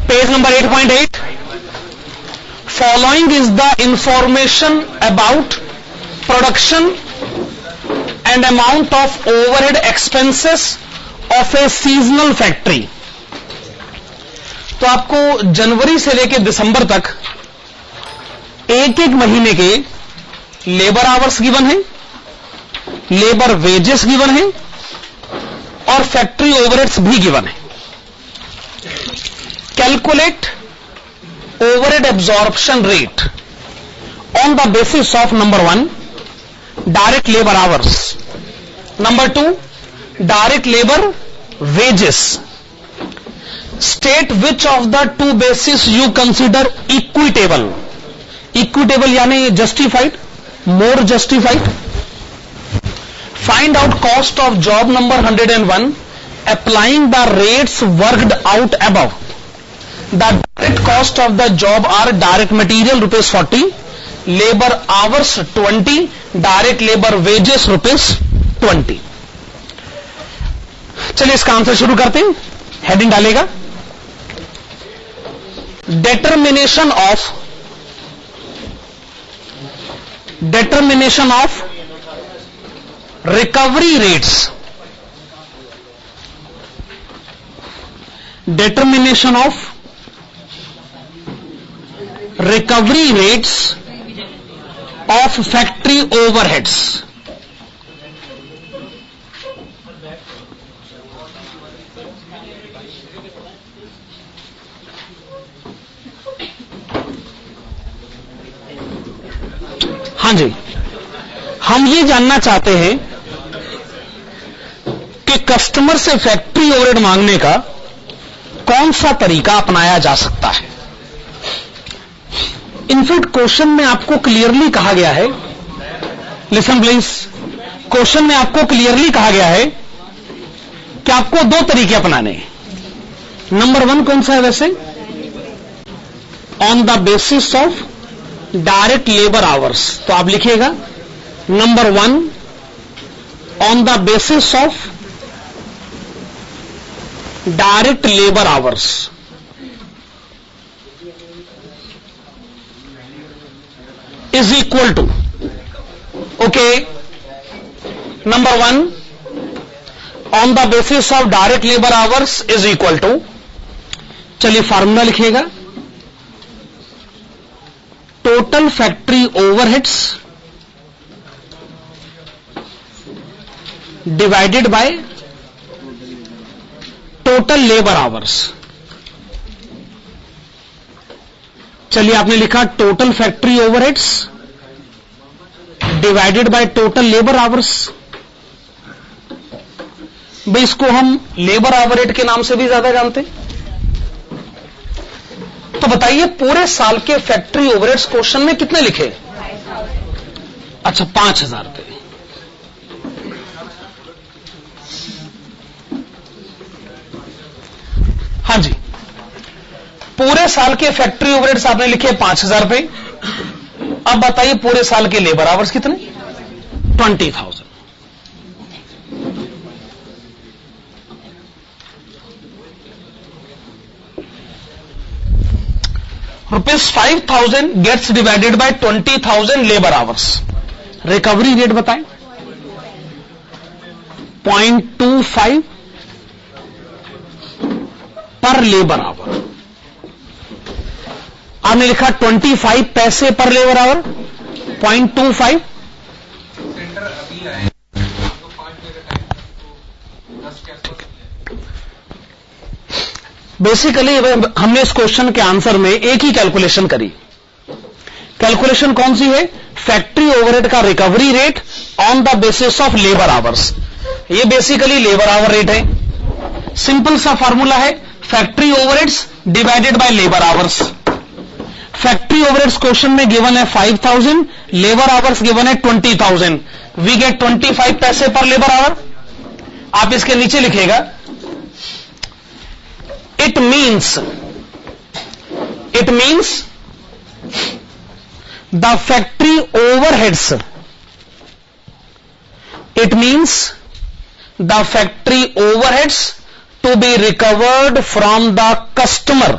Page number 8.8. Following is the information about production and amount of overhead expenses of a seasonal factory. तो आपको जनवरी से लेकर दिसंबर तक एक एक महीने के लेबर आवर्स गिवन है, लेबर वेजेस गिवन है और फैक्ट्री ओवरहेड्स भी गिवन है. Calculate overhead absorption rate on the basis of number 1 direct labour hours, number 2 direct labour wages. State which of the two basis you consider equitable. Equitable यानी justified, more justified. Find out cost of job number 101 applying the rates worked out above. The direct cost of the job are direct material ₹40, labour hours 20, direct labour wages ₹20. चलिए इसका answer शुरू करते हैं. Heading डालेगा determination of recovery rates. Determination of recovery rates of factory overheads. हाँ जी, हम ये जानना चाहते हैं कि कस्टमर से फैक्ट्री ओवरहेड मांगने का कौन सा तरीका अपनाया जा सकता है. इनफैक्ट क्वेश्चन में आपको क्लियरली कहा गया है, लिसन प्लीज, क्वेश्चन में आपको क्लियरली कहा गया है कि आपको दो तरीके अपनाने हैं. नंबर 1 कौन सा है वैसे? On the basis of direct labour hours. तो आप लिखिएगा number 1 on the basis of direct labour hours. Is equal to, okay, number 1 on the basis of direct labour hours is equal to, चलिए formula लिखिएगा, total factory overheads divided by total labour hours. चलिए आपने लिखा total factory overheads divided by total labour hours. भाई इसको हम labour overhead के नाम से भी ज्यादा जानते हैं. तो बताइए पूरे साल के फैक्ट्री ओवरहेड्स क्वेश्चन में कितने लिखे? अच्छा 5,000 रुपए. हाँ जी, पूरे साल के फैक्ट्री ओवरहेड्स आपने लिखे 5,000 रुपए. अब बताइए पूरे साल के लेबर आवर्स कितने? 20,000. ₹5,000 gets divided by 20,000 labour hours. Recovery rate बताएं. 0.25 पर लेबर आवर. आपने लिखा 25 पैसे पर लेबर आवर. 0.25 बेसिकली हमने इस क्वेश्चन के आंसर में एक ही कैलकुलेशन करी. कैलकुलेशन कौन सी है? फैक्ट्री ओवरहेड का recovery rate on the basis of labour hours. ये बेसिकली लेबर आवर रेट है. सिंपल सा फॉर्मूला है, factory overheads divided by labour hours. Factory overheads question में गिवन है 5,000, लेबर आवर्स गिवन है 20,000. वी गेट 25 पैसे पर लेबर आवर. आप इसके नीचे लिखेगा it means the factory overheads, it means the factory overheads to be recovered from the customer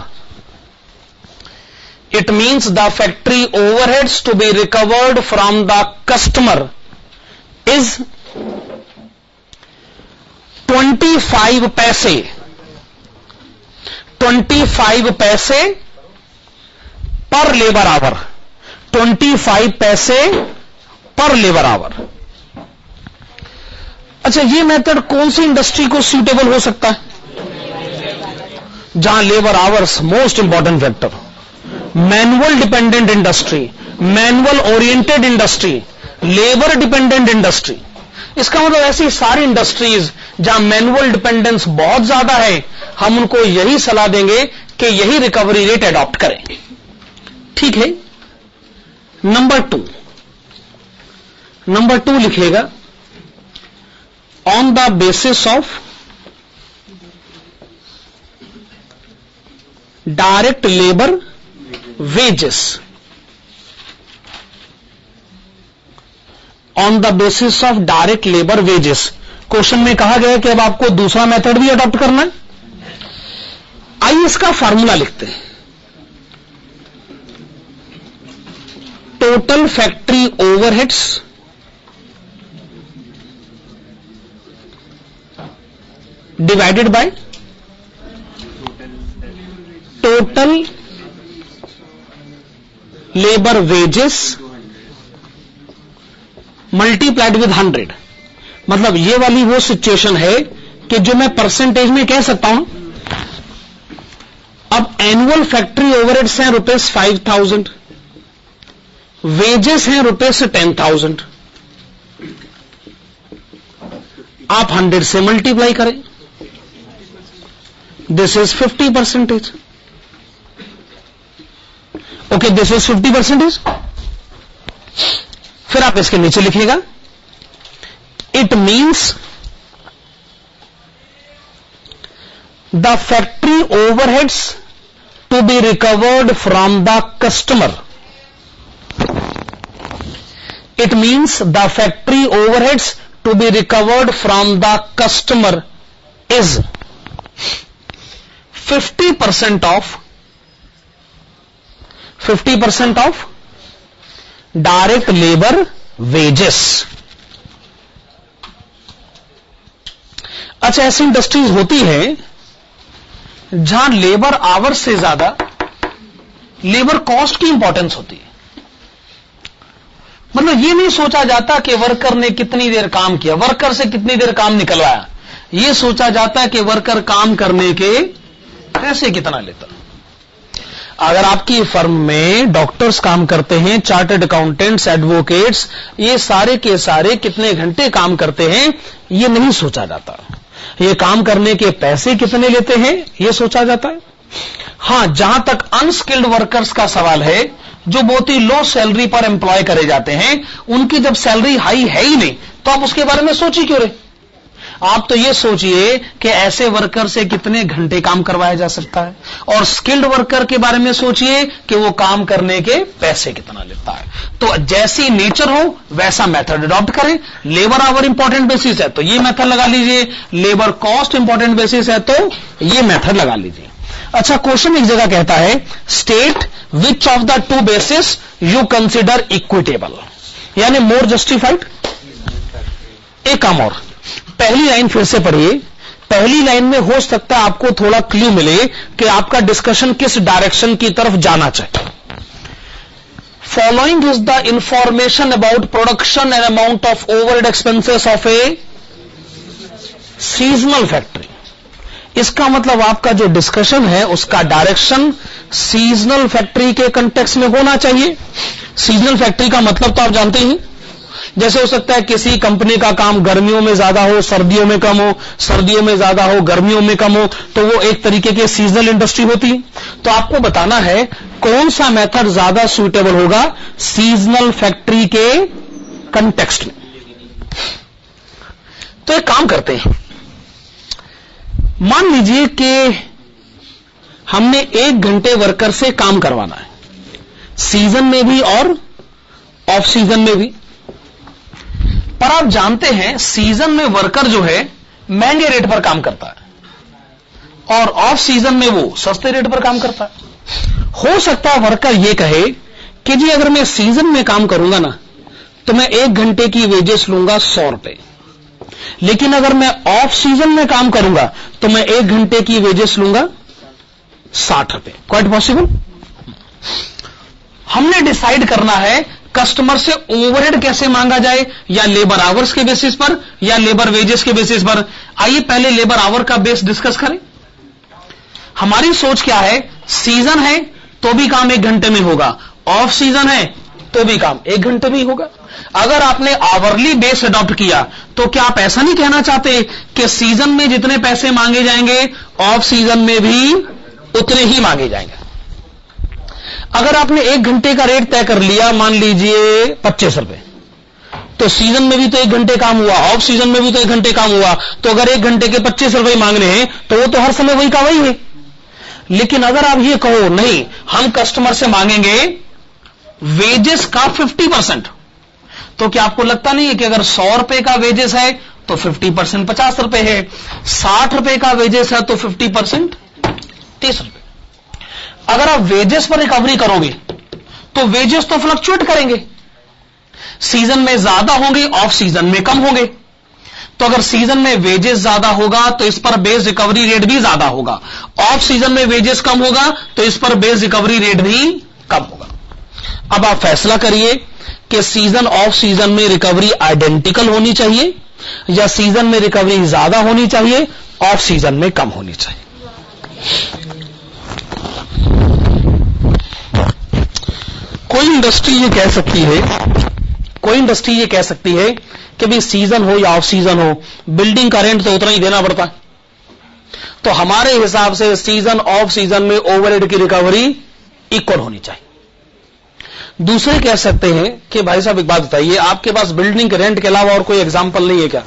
it means the factory overheads to be recovered from the customer is 25 paise, 25 पैसे पर labour our, 25 पैसे पर labour our. अच्छा, ये method कौन सी industry को suitable हो सकता है? जहां labour hours most important factor, manual dependent industry, manual oriented industry, labour dependent industry. इसका मतलब ऐसी सारी इंडस्ट्रीज जहां मैनुअल डिपेंडेंस बहुत ज्यादा है, हम उनको यही सलाह देंगे कि यही रिकवरी रेट अडॉप्ट करें। ठीक है। नंबर टू लिखिएगा, on the basis of direct labour wages, on the basis of direct labour wages. Question में कहा गया है कि अब आपको दूसरा मेथड भी अडॉप्ट करना है। आइए इसका फार्मूला लिखते हैं। Total factory overheads divided by total labour wages multiplied with 100। मतलब ये वाली वो सिचुएशन है कि जो मैं परसेंटेज में कह सकता हूं। अब एनुअल फैक्ट्री ओवरहेड्स हैं ₹5000, वेजेस हैं ₹10,000। आप 100 से मल्टीप्लाई करें, this is 50%। Okay, this is 50%। फिर आप इसके नीचे लिखिएगा, it means the factory overheads to be recovered from the customer. It means the factory overheads to be recovered from the customer is 50% of direct labor wages। अच्छा, ऐसी industries होती है जहां लेबर आवर्स से ज्यादा लेबर कॉस्ट की importance होती है। मतलब ये नहीं सोचा जाता कि वर्कर ने कितनी देर काम किया, वर्कर से कितनी देर काम निकलवाया, ये सोचा जाता है कि वर्कर काम करने के पैसे कितना लेता। अगर आपकी फर्म में डॉक्टर्स काम करते हैं, चार्टर्ड अकाउंटेंट्स, एडवोकेट्स, ये सारे के सारे कितने घंटे काम करते हैं, ये नहीं सोचा जाता। ये काम करने के पैसे कितने लेते हैं, ये सोचा जाता है। हां, जहां तक अनस्किल्ड वर्कर्स का सवाल है, जो बहुत ही लो सैलरी पर एम्प्लॉय करे जाते हैं, उनकी जब सैलरी हाई है ही नहीं, तो आप उसके बारे में सोचिए क्यों रहे। आप तो ये सोचिए कि ऐसे वर्कर से कितने घंटे काम करवाया जा सकता है, और स्किल्ड वर्कर के बारे में सोचिए कि वो काम करने के पैसे कितना लेता है। तो जैसी नेचर हो वैसा मेथड अडॉप्ट करें। लेबर आवर इंपॉर्टेंट बेसिस है तो ये मेथड लगा लीजिए, लेबर कॉस्ट इंपॉर्टेंट बेसिस है तो ये मेथड लगा लीजिए। अच्छा, क्वेश्चन एक जगह कहता है, state which of the two basis you consider equitable, यानी मोर जस्टिफाइड। एक काम और, पहली लाइन फिर से पढ़िए। पहली लाइन में हो सकता है आपको थोड़ा क्लू मिले कि आपका डिस्कशन किस डायरेक्शन की तरफ जाना चाहिए। Following is the information about production and amount of overhead expenses of a seasonal factory. इसका मतलब आपका जो डिस्कशन है उसका डायरेक्शन सीजनल फैक्ट्री के कंटेक्स्ट में होना चाहिए। सीजनल फैक्ट्री का मतलब तो आप जानते ही, जैसे हो सकता है किसी कंपनी का काम गर्मियों में ज्यादा हो, सर्दियों में कम हो, सर्दियों में ज्यादा हो, गर्मियों में कम हो, तो वो एक तरीके की सीजनल इंडस्ट्री होती है। तो आपको बताना है कौन सा मेथड ज्यादा सूटेबल होगा सीजनल फैक्ट्री के कंटेक्स्ट में। तो एक काम करते हैं, मान लीजिए कि हमने 1 घंटे वर्कर से काम करवाना है, सीजन में भी और ऑफ सीजन में भी। पर आप जानते हैं सीजन में वर्कर जो है महंगे रेट पर काम करता है और ऑफ सीजन में वो सस्ते रेट पर काम करता है। हो सकता है वर्कर ये कहे कि जी अगर मैं सीजन में काम करूंगा ना तो मैं 1 घंटे की वेजेस लूंगा 100 रुपए, लेकिन अगर मैं ऑफ सीजन में काम करूंगा तो मैं 1 घंटे की वेजेस लूंगा 60 रुपए। Quite possible. हमने डिसाइड करना है कस्टमर से ओवरहेड कैसे मांगा जाए, या लेबर आवर्स के बेसिस पर या लेबर वेजेस के बेसिस पर। आइए पहले लेबर आवर का बेस डिस्कस करें। हमारी सोच क्या है, सीजन है तो भी काम 1 घंटे में होगा, ऑफ सीजन है तो भी काम 1 घंटे में ही होगा। अगर आपने आवरली बेस अडॉप्ट किया तो क्या आप ऐसा नहीं कहना चाहते कि सीजन में जितने पैसे मांगे जाएंगे ऑफ सीजन में भी उतने ही मांगे जाएंगे। अगर आपने 1 घंटे का रेट तय कर लिया, मान लीजिए 25 रुपए, तो सीजन में भी तो 1 घंटे काम हुआ, ऑफ सीजन में भी तो 1 घंटे काम हुआ, तो अगर 1 घंटे के 25 रुपए मांगने हैं तो वो तो हर समय वही का वही है। लेकिन अगर आप ये कहो नहीं, हम कस्टमर से मांगेंगे वेजेस का 50%, तो क्या आपको लगता नहीं है कि अगर 100 रुपए का वेजेस है तो 50% 50 रुपए है, 60 रुपए का वेजेस है तो 50% 30 रुपए। अगर आप वेजेस पर रिकवरी करोगे तो वेजेस तो फ्लक्चुएट करेंगे, सीजन में ज्यादा होंगे, ऑफ सीजन में कम होंगे। तो अगर सीजन में वेजेस ज्यादा होगा तो इस पर बेस रिकवरी रेट भी ज्यादा होगा, ऑफ सीजन में वेजेस कम होगा तो इस पर बेस रिकवरी रेट भी कम होगा। अब आप फैसला करिए कि सीजन ऑफ सीजन में रिकवरी आइडेंटिकल होनी चाहिए या सीजन में रिकवरी ज्यादा होनी चाहिए, ऑफ सीजन में कम होनी चाहिए। कोई इंडस्ट्री ये कह सकती है कि भाई सीजन हो या ऑफ सीजन हो, बिल्डिंग का रेंट तो उतना ही देना पड़ता है, तो हमारे हिसाब से सीजन ऑफ सीजन में ओवरहेड की रिकवरी इक्वल होनी चाहिए। दूसरे कह सकते हैं कि भाई साहब एक बात बताइए, आपके पास बिल्डिंग के रेंट के अलावा और कोई एग्जाम्पल नहीं है क्या?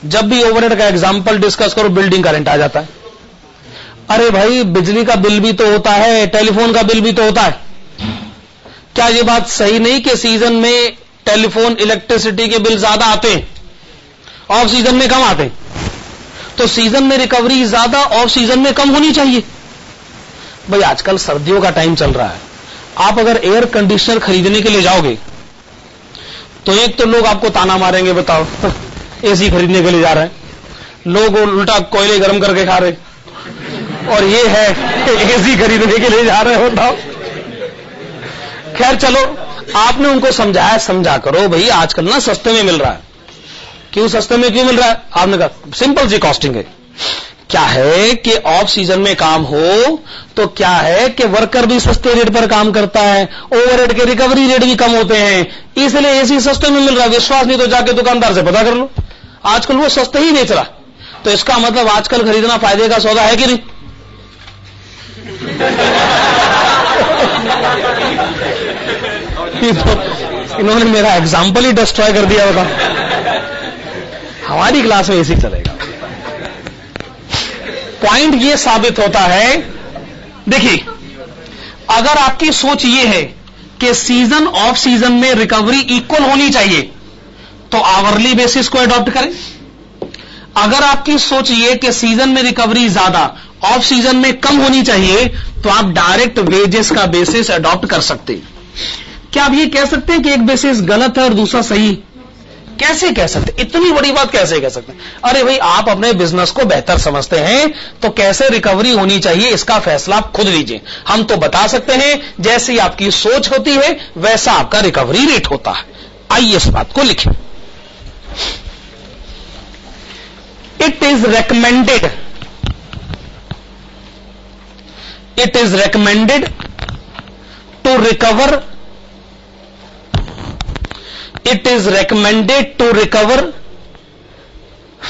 जब भी ओवरहेड का एग्जाम्पल डिस्कस करो बिल्डिंग का रेंट आ जाता है। अरे भाई बिजली का बिल भी तो होता है, टेलीफोन का बिल भी तो होता है। क्या ये बात सही नहीं कि सीजन में टेलीफोन इलेक्ट्रिसिटी के बिल ज्यादा आते हैं, ऑफ सीजन में कम आते हैं? तो सीजन में रिकवरी ज्यादा, ऑफ सीजन में कम होनी चाहिए। भाई आजकल सर्दियों का टाइम चल रहा है, आप अगर एयर कंडीशनर खरीदने के लिए जाओगे तो एक तो लोग आपको ताना मारेंगे, बताओ एसी खरीदने के लिए जा रहे हैं, लोग उल्टा कोयले गर्म करके खा रहे, और ये है एसी खरीदने के लिए जा रहे हो। बताओ, खैर चलो, आपने उनको समझाया, समझा करो भाई आजकल ना सस्ते में मिल रहा है। क्यों सस्ते में क्यों मिल रहा है? आपने कहा सिंपल सी कॉस्टिंग है। क्या है कि ऑफ सीजन में काम हो तो क्या है कि वर्कर भी सस्ते रेट पर काम करता है, ओवरहेड के रिकवरी रेट भी कम होते हैं, इसलिए एसी सस्ते में मिल रहा है। विश्वास नहीं तो जाके दुकानदार से पता कर लो, आजकल वो सस्ते ही बेच रहा। तो इसका मतलब आजकल खरीदना फायदे का सौदा है कि नहीं? इन्होंने मेरा एग्जाम्पल ही डिस्ट्रॉय कर दिया होगा। हमारी क्लास में एसी चलेगा। पॉइंट ये साबित होता है, देखिए अगर आपकी सोच ये है कि सीजन ऑफ सीजन में रिकवरी इक्वल होनी चाहिए तो आवरली बेसिस को अडॉप्ट करें। अगर आपकी सोच ये कि सीजन में रिकवरी ज्यादा, ऑफ सीजन में कम होनी चाहिए, तो आप डायरेक्ट वेजेस का बेसिस अडॉप्ट कर सकते हैं। क्या आप ये कह सकते हैं कि एक बेसिस गलत है और दूसरा सही? कैसे कह सकते? इतनी बड़ी बात कैसे कह सकते हैं? अरे भाई आप अपने बिजनेस को बेहतर समझते हैं तो कैसे रिकवरी होनी चाहिए इसका फैसला आप खुद लीजिए। हम तो बता सकते हैं जैसी आपकी सोच होती है वैसा आपका रिकवरी रेट होता है। आइए इस बात को लिखें। It is recommended to recover It is recommended to recover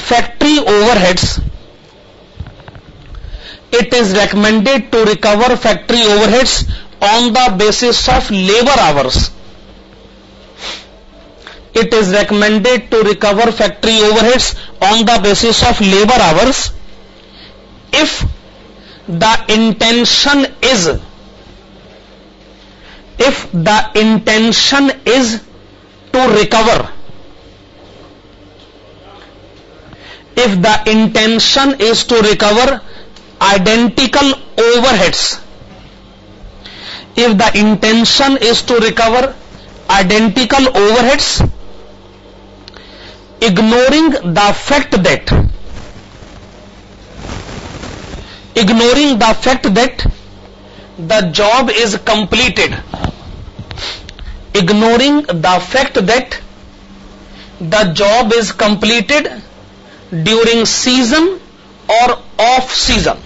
factory overheads. It is recommended to recover factory overheads on the basis of labor hours. It is recommended to recover factory overheads on the basis of labor hours if the intention is to recover, if the intention is to recover identical overheads, if the intention is to recover identical overheads, ignoring the fact that the job is completed, ignoring the fact that the job is completed during season or off season,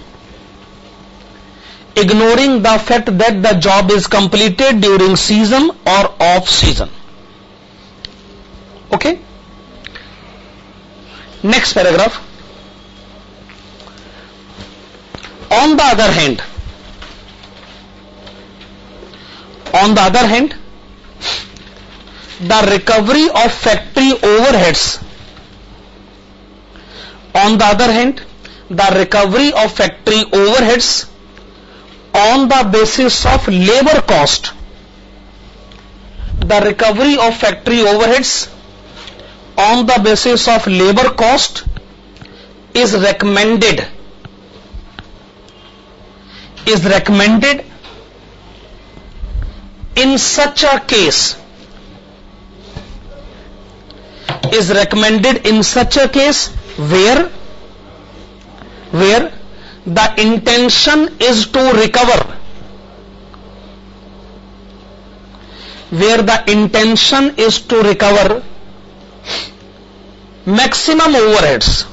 ignoring the fact that the job is completed during season or off season. Okay, next paragraph. On the other hand, the recovery of factory overheads, on the basis of labor cost, is recommended in such a case, where the intention is to recover, maximum overheads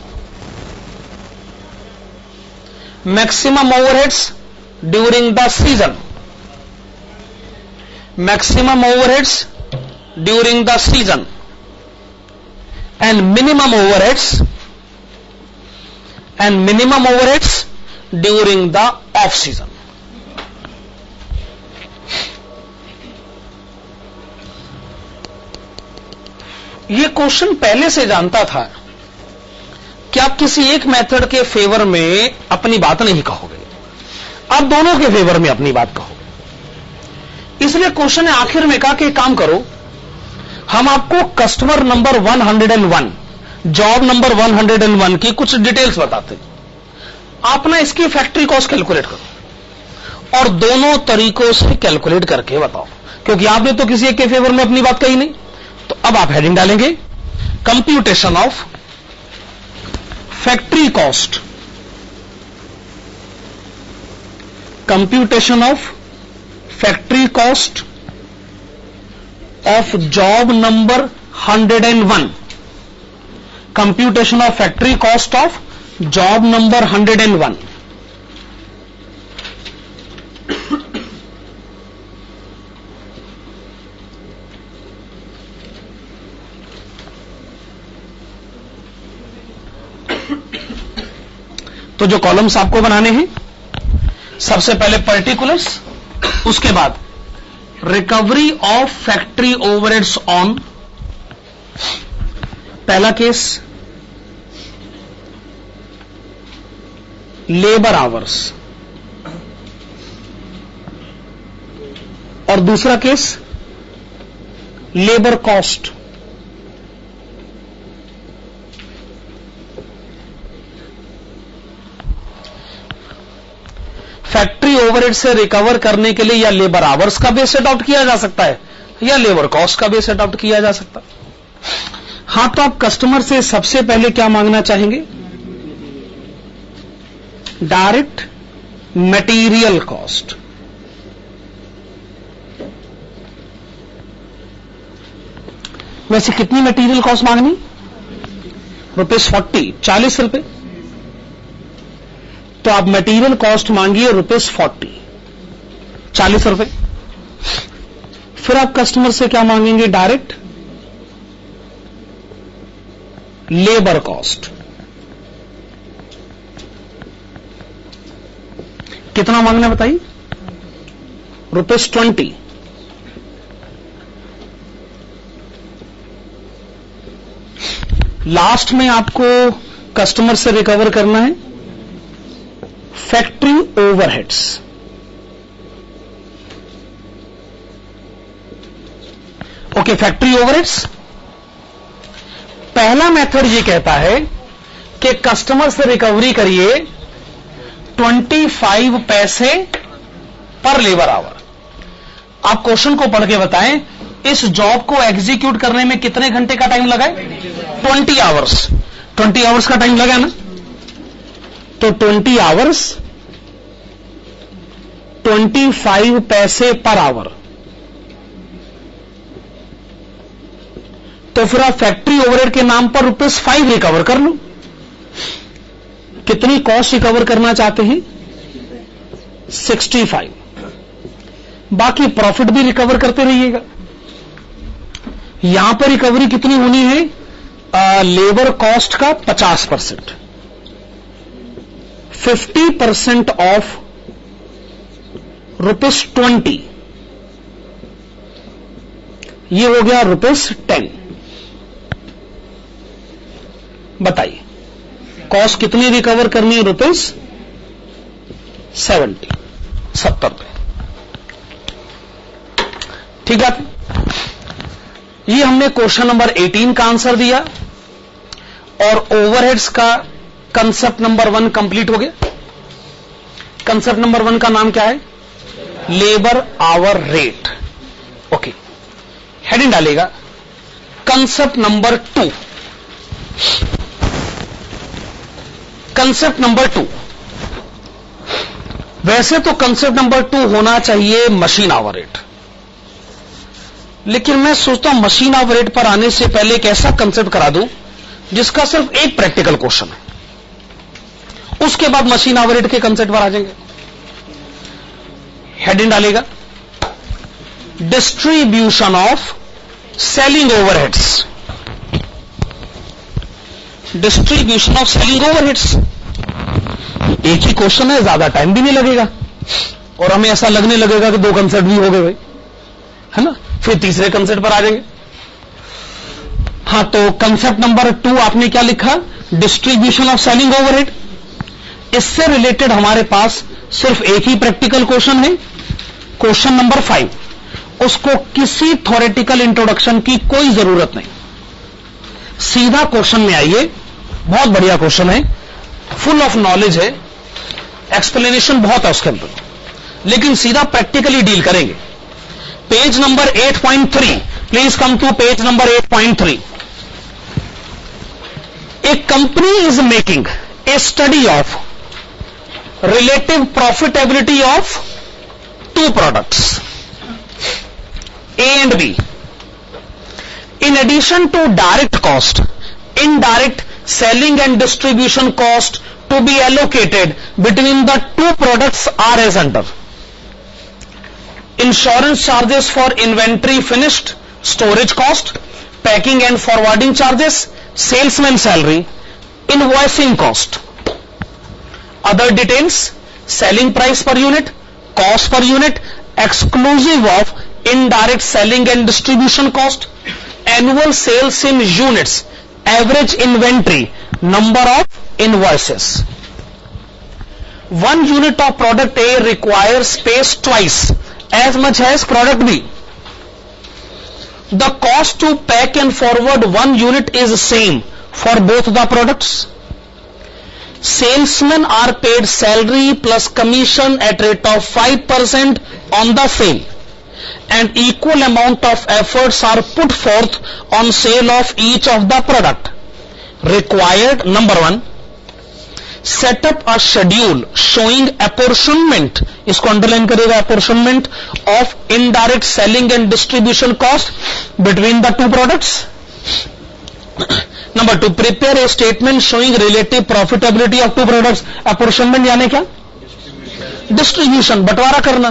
during the season, and minimum overheads during the off season. ये question पहले से जानता था कि आप किसी एक method के फेवर में अपनी बात नहीं कहोगे, आप दोनों के फेवर में अपनी बात कहोगे। इसलिए क्वेश्चन ने आखिर में कहा कि एक काम करो, हम आपको कस्टमर नंबर 101, जॉब नंबर 101 की कुछ डिटेल्स बताते हैं, आप ना इसकी फैक्ट्री कॉस्ट कैलकुलेट करो और दोनों तरीकों से कैलकुलेट करके बताओ, क्योंकि आपने तो किसी एक के फेवर में अपनी बात कही नहीं। तो अब आप हेडिंग डालेंगे computation of factory cost, of job number 101, computation of factory cost of job number 101। तो जो कॉलम्स आपको बनाने हैं, सबसे पहले पर्टिकुलर्स, उसके बाद recovery of factory overheads on, पहला केस लेबर आवर्स और दूसरा case labour cost. Factory overhead से रिकवर करने के लिए या लेबर आवर्स का बेस अडॉप्ट किया जा सकता है या लेबर कॉस्ट का बेस अडॉप्ट किया जा सकता है। हां, तो आप कस्टमर से सबसे पहले क्या मांगना चाहेंगे? Direct material cost. वैसे कितनी मटेरियल कॉस्ट मांगनी? ₹40, 40 रुपए। तो आप मटेरियल कॉस्ट मांगिए ₹40, 40 रुपए। फिर आप कस्टमर से क्या मांगेंगे? Direct labour cost. कितना मांगना बताइए? ₹20। लास्ट में आपको कस्टमर से रिकवर करना है factory overheads. Okay, factory overheads. पहला मेथड ये कहता है कि कस्टमर से रिकवरी करिए 25 पैसे पर लेबर आवर। आप क्वेश्चन को पढ़ के बताएं, इस जॉब को एग्जीक्यूट करने में कितने घंटे का टाइम लगा है? 20 आवर्स। 20 आवर्स का टाइम लगा ना, तो 20 आवर्स 25 पैसे पर आवर। तो फिर आप फैक्ट्री ओवरहेड के नाम पर ₹5 रिकवर कर लो। कितनी कॉस्ट रिकवर करना चाहते हैं? 65। बाकी प्रॉफिट भी रिकवर करते रहिएगा। यहां पर रिकवरी कितनी होनी है? लेबर कॉस्ट का 50%, 50% ऑफ ₹20, ये हो गया ₹10। बताइए कॉस्ट कितनी रिकवर करनी है? ₹70। ठीक है, ये हमने क्वेश्चन नंबर 18 का आंसर दिया और ओवरहेड्स का कंसेप्ट नंबर 1 कंप्लीट हो गया। कंसेप्ट नंबर 1 का नाम क्या है? Labour hour rate. Okay, heading डालेगा कंसेप्ट नंबर 2। कंसेप्ट नंबर 2, वैसे तो कंसेप्ट नंबर 2 होना चाहिए मशीन आवर रेट, लेकिन मैं सोचता हूं मशीन आवर रेट पर आने से पहले एक ऐसा कंसेप्ट करा दूं जिसका सिर्फ एक प्रैक्टिकल क्वेश्चन है, उसके बाद मशीन आवर रेट के कंसेप्ट पर आ जाएंगे। हेडिंग डालेगा distribution of selling overheads. Distribution of selling overheads एक ही क्वेश्चन है, ज्यादा टाइम भी नहीं लगेगा और हमें ऐसा लगने लगेगा कि 2 कंसेप्ट भी हो गए भाई, है ना। फिर तीसरे कंसेप्ट पर आ जाएंगे। हां, तो कंसेप्ट नंबर 2 आपने क्या लिखा? Distribution of selling overhead. इससे रिलेटेड हमारे पास सिर्फ एक ही प्रैक्टिकल क्वेश्चन है, क्वेश्चन नंबर 5। उसको किसी थ्योरेटिकल इंट्रोडक्शन की कोई जरूरत नहीं, सीधा क्वेश्चन में आइए। बहुत बढ़िया क्वेश्चन है, फुल ऑफ नॉलेज है, एक्सप्लेनेशन बहुत है उसके अंदर, लेकिन सीधा प्रैक्टिकली डील करेंगे। Page number 8.3, please come to page number 8.3। A company is making a study of relative profitability of 2 products, A and B. In addition to direct cost, indirect selling and distribution cost to be allocated between the 2 products are as under: insurance charges for inventory finished, storage cost, packing and forwarding charges, salesman salary, invoicing cost. Other details: selling price per unit, cost per unit exclusive of indirect selling and distribution cost, annual sales in units, average inventory, number of invoices. 1 unit of product A requires space twice as much as product B. The cost to pack and forward 1 unit is same for both the products. Salesmen are paid salary plus commission at rate of 5% on the sale, and equal amount of efforts are put forth on sale of each of the product. Required number 1, set up a schedule showing apportionment, इसको underline करेगा, apportionment of indirect selling and distribution cost between the 2 products. Number 2, prepare a statement showing relative profitability of 2 products. Apportionment यानी क्या? Distribution, बंटवारा करना।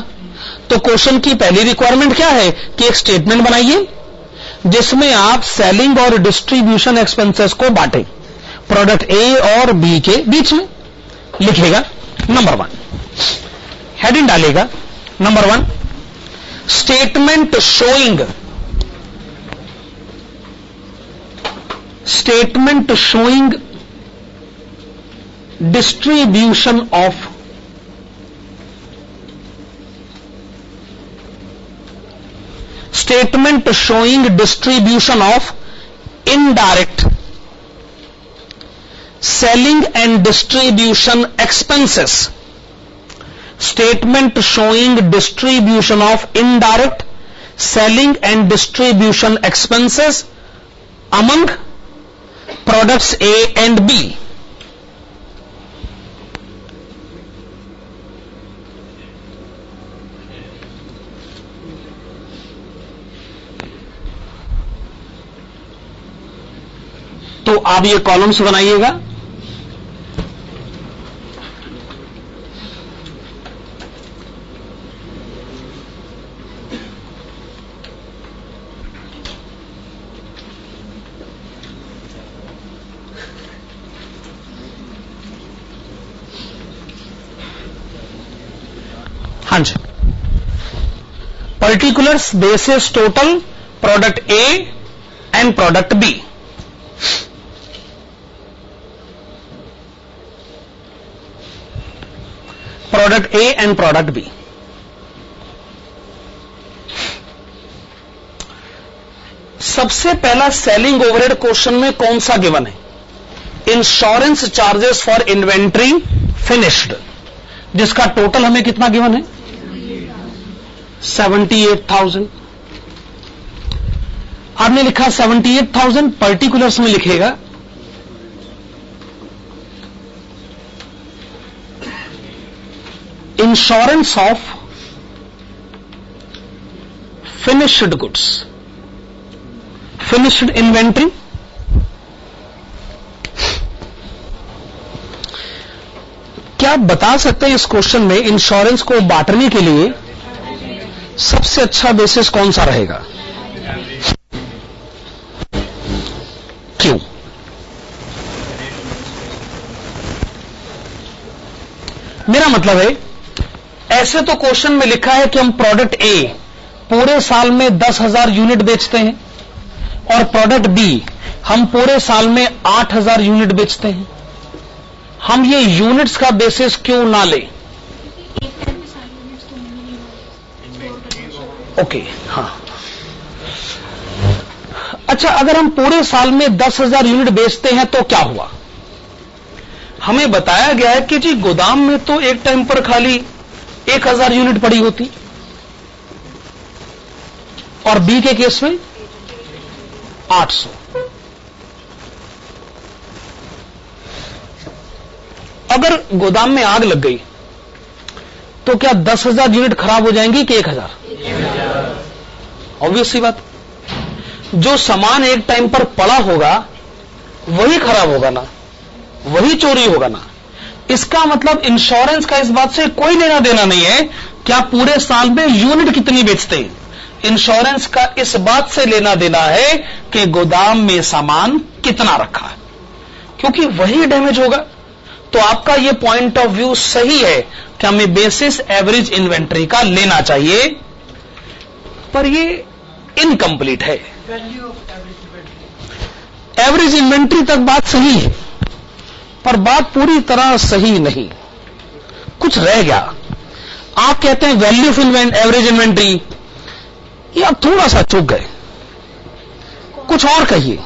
तो question की पहली requirement क्या है कि एक स्टेटमेंट बनाइए जिसमें आप सेलिंग और डिस्ट्रीब्यूशन एक्सपेंसेस को बांटें प्रोडक्ट ए और बी के बीच में। लिखेगा नंबर 1, हेडिंग डालेगा number 1, statement showing distribution of indirect selling and distribution expenses. Statement showing distribution of indirect selling and distribution expenses among products A and B. तो आप ये कॉलम्स बनाइएगा। हाँ जी, particulars basis total product A and product B. Product A and product B. सबसे पहला selling overhead question में कौन सा गिवन है? Insurance charges for inventory finished, जिसका टोटल हमें कितना गिवन है? 78,000। आपने लिखा 78,000, पर्टिकुलर्स में लिखेगा insurance of finished goods, finished inventory. क्या आप बता सकते हैं इस क्वेश्चन में इंश्योरेंस को बांटने के लिए सबसे अच्छा बेसिस कौन सा रहेगा? क्यों? मेरा मतलब है, ऐसे तो क्वेश्चन में लिखा है कि हम प्रोडक्ट ए पूरे साल में 10,000 यूनिट बेचते हैं और प्रोडक्ट बी हम पूरे साल में 8,000 यूनिट बेचते हैं। हम ये यूनिट्स का बेसिस क्यों ना लें? ओके, हाँ। अच्छा, अगर हम पूरे साल में 10,000 यूनिट बेचते हैं तो क्या हुआ? हमें बताया गया है कि जी गोदाम में तो एक टाइम पर खाली 1,000 यूनिट पड़ी होती और बी के केस में 800। अगर गोदाम में आग लग गई तो क्या 10,000 यूनिट खराब हो जाएंगी कि 1,000? ऑब्वियस सी बात, जो सामान एक टाइम पर पड़ा होगा वही खराब होगा ना, वही चोरी होगा ना। इसका मतलब इंश्योरेंस का इस बात से कोई लेना देना नहीं है कि आप पूरे साल में यूनिट कितनी बेचते हैं। इंश्योरेंस का इस बात से लेना देना है कि गोदाम में सामान कितना रखा है, क्योंकि वही डैमेज होगा। तो आपका यह पॉइंट ऑफ व्यू सही है कि हमें बेसिस एवरेज इन्वेंट्री का लेना चाहिए, पर यह इनकंप्लीट है। एवरेज इन्वेंट्री तक बात सही है, पर बात पूरी तरह सही नहीं, कुछ रह गया। आप कहते हैं वैल्यू ऑफ एवरेज इन्वेंट्री, ये आप थोड़ा सा चूक गए, कुछ और कहिए।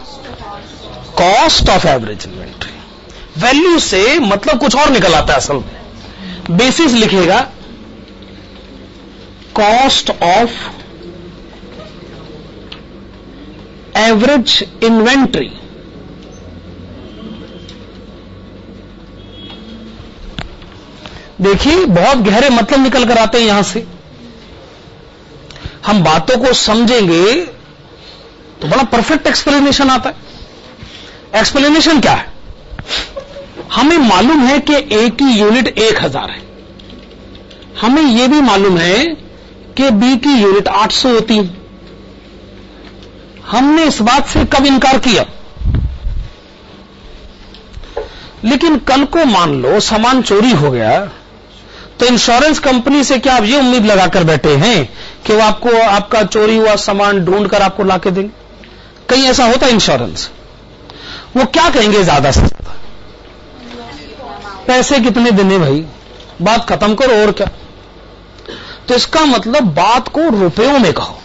Cost of average inventory, value से मतलब कुछ और निकल आता है असल में। बेसिस लिखेगा कॉस्ट ऑफ एवरेज इन्वेंट्री। देखिए, बहुत गहरे मतलब निकल कर आते हैं यहां से। हम बातों को समझेंगे तो बड़ा परफेक्ट एक्सप्लेनेशन आता है। एक्सप्लेनेशन क्या है? हमें मालूम है कि ए की यूनिट 1,000 है, हमें यह भी मालूम है कि बी की यूनिट 800 होती है। हमने इस बात से कब इनकार किया? लेकिन कल को मान लो सामान चोरी हो गया, तो इंश्योरेंस कंपनी से क्या आप ये उम्मीद लगाकर बैठे हैं कि वो आपको आपका चोरी हुआ सामान ढूंढकर आपको लाके देंगे? कहीं ऐसा होता है इंश्योरेंस? वो क्या कहेंगे ज्यादा से ज्यादा, पैसे कितने देने भाई, बात खत्म करो, और क्या। तो इसका मतलब बात को रुपयों में कहो,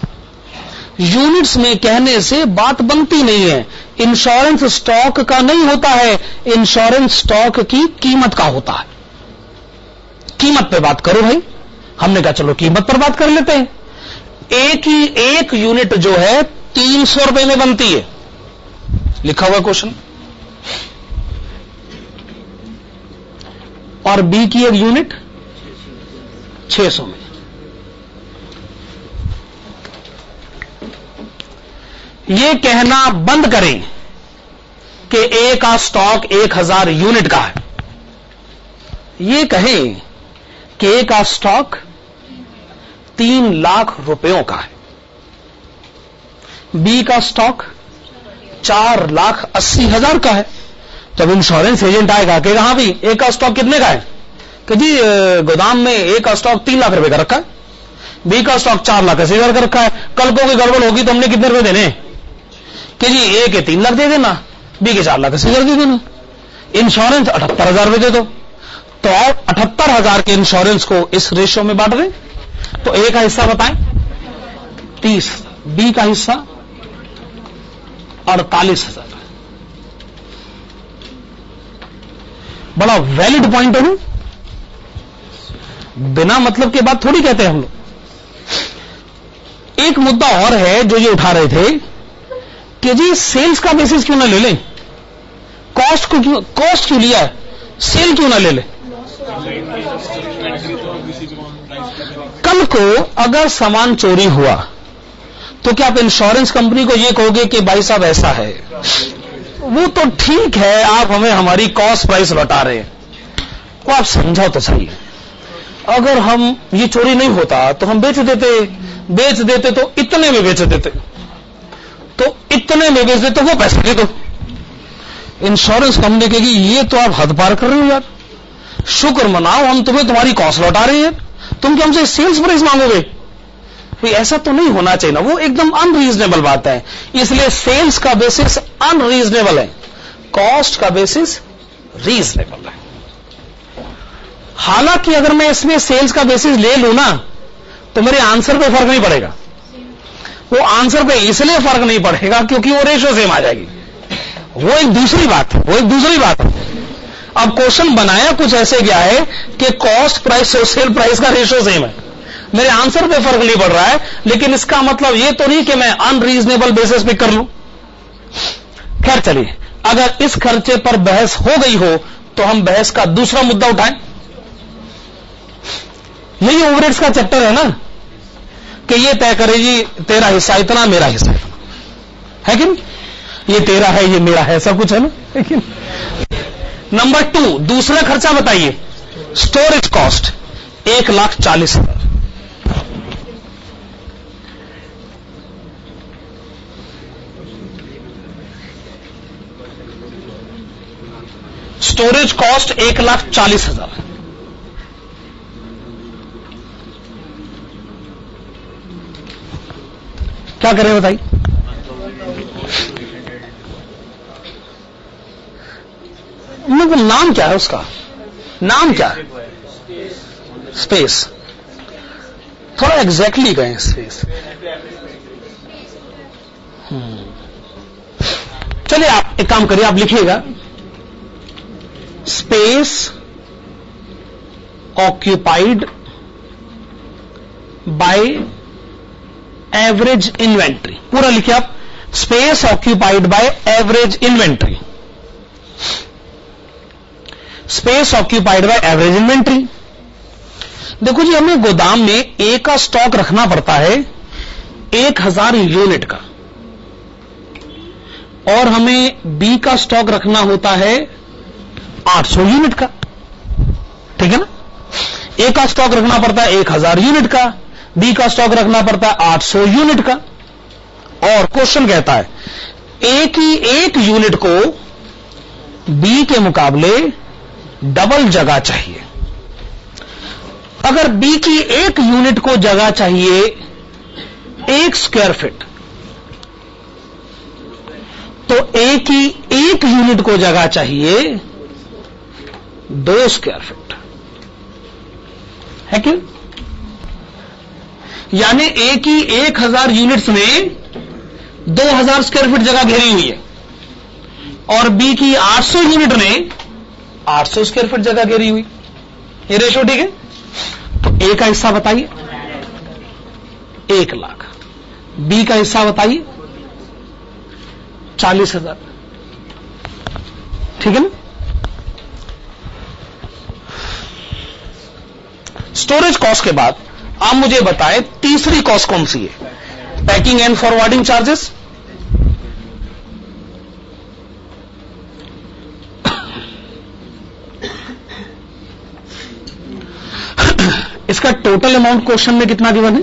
यूनिट्स में कहने से बात बनती नहीं है। इंश्योरेंस स्टॉक का नहीं होता है, इंश्योरेंस स्टॉक की कीमत का होता है। कीमत पे बात करो भाई। हमने कहा चलो कीमत पर बात कर लेते हैं। एक यूनिट जो है 300 रुपए में बनती है, लिखा हुआ क्वेश्चन। और बी की एक यूनिट 600 में। ये कहना बंद करें कि ए का स्टॉक 1000 यूनिट का है। ये कहें कि ए का स्टॉक 3 लाख रुपयों का है, बी का स्टॉक 4,80,000 का है। तब इंश्योरेंस एजेंट आएगा कि हाँ भाई ए का स्टॉक कितने का है, कि जी गोदाम में ए का स्टॉक 3 लाख रुपए का रखा है, बी का स्टॉक 4,80,000 का रखा है। कल को कोई गड़बड़ होगी तो हमने कितने रुपए देने, कि जी ए के 3 लाख दे देना, बी के 4,80,000 दे देना। इंश्योरेंस 78,000 रुपए दे दो, तो आप 78,000 के इंश्योरेंस को इस रेशियो में बांट दें। तो ए का हिस्सा बताएं 30, बी का हिस्सा 48,000। बड़ा वैलिड पॉइंट है ना, बिना मतलब के बात थोड़ी कहते हैं हम लोग। एक मुद्दा और है जो ये उठा रहे थे कि जी सेल्स का बेसिस क्यों ना ले लें, कॉस्ट क्यों लिया है, सेल क्यों ना ले लें। कल को अगर सामान चोरी हुआ तो क्या आप इंश्योरेंस कंपनी को ये कहोगे कि भाई साहब ऐसा है, वो तो ठीक है आप हमें हमारी कॉस्ट प्राइस लौटा रहे हैं, वो आप समझाओ तो सही। अगर हम ये चोरी नहीं होता तो हम बेच देते तो इतने में बेच देते, तो इतने में बेच देते, वो पैसे दे दो। इंश्योरेंस कंपनी कहेगी ये तो आप हद पार कर रहे हो यार, शुक्र मनाओ हम तुम्हें तुम्हारी कॉस्ट लौटा रहे हैं, तुम क्या हमसे सेल्स प्राइस मांगोगे। तो ऐसा तो नहीं होना चाहिए ना, वो एकदम अनरीजनेबल बात है। इसलिए सेल्स का बेसिस अनरीजनेबल है, कॉस्ट का बेसिस रीजनेबल है। हालांकि अगर मैं इसमें सेल्स का बेसिस ले लूं ना तो मेरे आंसर पे फर्क नहीं पड़ेगा, वो आंसर पे इसलिए फर्क नहीं पड़ेगा क्योंकि वो रेशो सेम आ जाएगी, वो एक दूसरी बात है। अब क्वेश्चन बनाया कुछ ऐसे गया है कि कॉस्ट प्राइस और सेल प्राइस का रेशो सेम है, मेरे आंसर पे फर्क नहीं पड़ रहा है, लेकिन इसका मतलब ये तो नहीं कि मैं अनरीजनेबल बेसिस पे कर लूं। खैर चलिए, अगर इस खर्चे पर बहस हो गई हो तो हम बहस का दूसरा मुद्दा उठाएं। यही ओवरहेड्स का चैप्टर है ना, कि ये तय करे जी तेरा हिस्सा इतना, मेरा हिस्सा इतना है कि नहीं, ये तेरा है ये मेरा है, सब कुछ है ना। लेकिन नंबर 2 दूसरा खर्चा बताइए, स्टोरेज कॉस्ट 1,40,000। Storage cost 1,40,000। क्या करें बताइए। मतलब नाम क्या है उसका, नाम क्या है, स्पेस। थोड़ा एग्जैक्टली कहें स्पेस। चलिए आप एक काम करिए, आप लिखिएगा space occupied by average inventory, पूरा लिखिए आप, space occupied by average inventory, space occupied by average inventory. देखो जी, हमें गोदाम में ए का स्टॉक रखना पड़ता है 1000 यूनिट का, और हमें बी का स्टॉक रखना होता है 800 यूनिट का, ठीक है ना। ए का स्टॉक रखना पड़ता है 1000 यूनिट का, बी का स्टॉक रखना पड़ता है 800 यूनिट का। और क्वेश्चन कहता है ए की एक यूनिट को बी के मुकाबले डबल जगह चाहिए। अगर बी की एक यूनिट को जगह चाहिए 1 स्क्वायर फीट, तो ए की एक यूनिट को जगह चाहिए 2 स्क्वायर फीट, है क्यों। यानी ए की 1000 यूनिट्स में 2000 स्क्वायर फीट जगह घेरी हुई है, और बी की 800 यूनिट में 800 स्क्वायर फीट जगह घेरी हुई। ये रेशो ठीक है। तो ए का हिस्सा बताइए, 1 लाख। बी का हिस्सा बताइए 40,000, ठीक है ना। स्टोरेज कॉस्ट के बाद आप मुझे बताएं तीसरी कॉस्ट कौन सी है? पैकिंग एंड फॉरवर्डिंग चार्जेस, इसका टोटल अमाउंट क्वेश्चन में कितना गिवन है?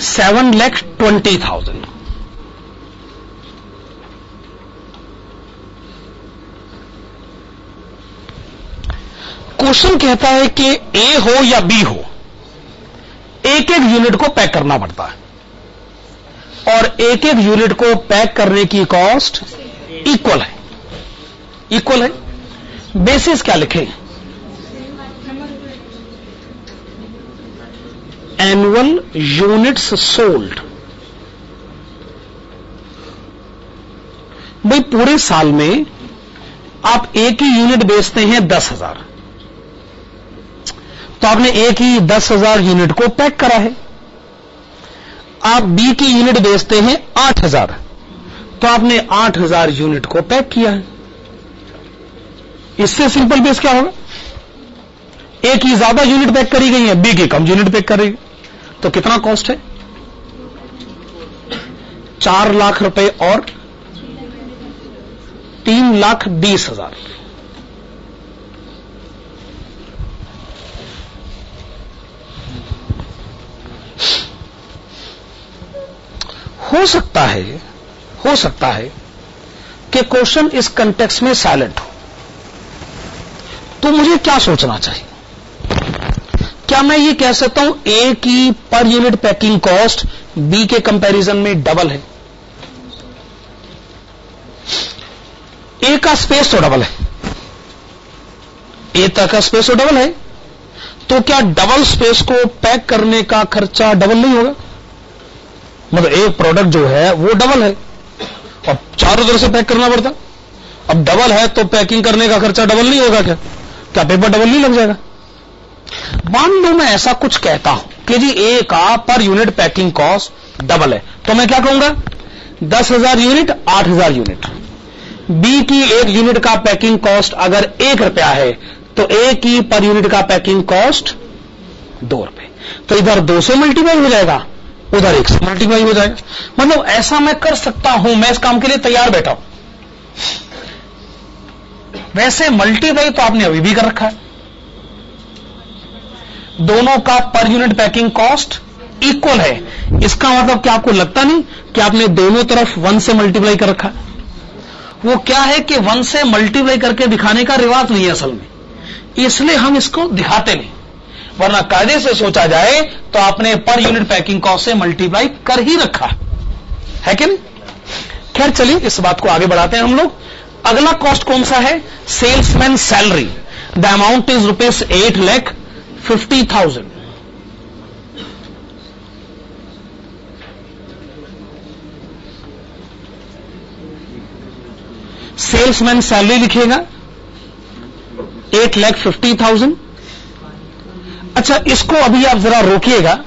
7,20,000। क्वेश्चन कहता है कि ए हो या बी हो, एक एक यूनिट को पैक करना पड़ता है और एक एक यूनिट को पैक करने की कॉस्ट इक्वल है। इक्वल है, बेसिस क्या लिखें? Annual units sold. भाई पूरे साल में आप एक ही यूनिट बेचते हैं 10,000, तो आपने एक ही 10,000 यूनिट को पैक करा है। आप बी की यूनिट बेचते हैं 8,000, तो आपने 8,000 यूनिट को पैक किया है। इससे सिंपल बेस क्या होगा? ए की ज्यादा यूनिट पैक करी गई है, बी की कम यूनिट पैक करी, तो कितना कॉस्ट है? 4 लाख रुपए और 3,20,000। हो सकता है कि क्वेश्चन इस कंटेक्स्ट में साइलेंट हो, तो मुझे क्या सोचना चाहिए? क्या मैं ये कह सकता हूं ए की per unit packing cost B के कंपैरिजन में डबल है? ए का स्पेस तो डबल है, ए तक का स्पेस तो डबल है, तो क्या डबल स्पेस को पैक करने का खर्चा डबल नहीं होगा? मतलब एक प्रोडक्ट जो है वो डबल है और चारों तरफ से पैक करना पड़ता। अब डबल है तो पैकिंग करने का खर्चा डबल नहीं होगा क्या? क्या पेपर डबल नहीं लग जाएगा? मान लो मैं ऐसा कुछ कहता हूं कि जी ए का पर यूनिट पैकिंग कॉस्ट डबल है, तो मैं क्या कहूंगा? 10,000 यूनिट 8,000 यूनिट। बी की एक यूनिट का पैकिंग कॉस्ट अगर 1 रुपया है तो ए की पर यूनिट का पैकिंग कॉस्ट 2 रुपए। तो इधर 2 से मल्टीप्लाई हो जाएगा, उधर 1 से मल्टीप्लाई हो जाएगा। मतलब ऐसा मैं कर सकता हूं, मैं इस काम के लिए तैयार बैठा हूं। वैसे मल्टीप्लाई तो आपने अभी भी कर रखा है, दोनों का पर यूनिट पैकिंग कॉस्ट इक्वल है। इसका मतलब क्या आपको लगता नहीं कि आपने दोनों तरफ 1 से मल्टीप्लाई कर रखा है? वो क्या है कि 1 से मल्टीप्लाई करके दिखाने का रिवाज नहीं है असल में, इसलिए हम इसको दिखाते नहीं, वरना कायदे से सोचा जाए तो आपने पर यूनिट पैकिंग कॉस्ट से मल्टीप्लाई कर ही रखा है कि नहीं? खैर चलिए इस बात को आगे बढ़ाते हैं हम लोग। अगला कॉस्ट कौन सा है? Salesman salary. The amount is ₹8,50,000। Salesman salary लिखिएगा 8,50,000। अच्छा, इसको अभी आप जरा रोकिएगा।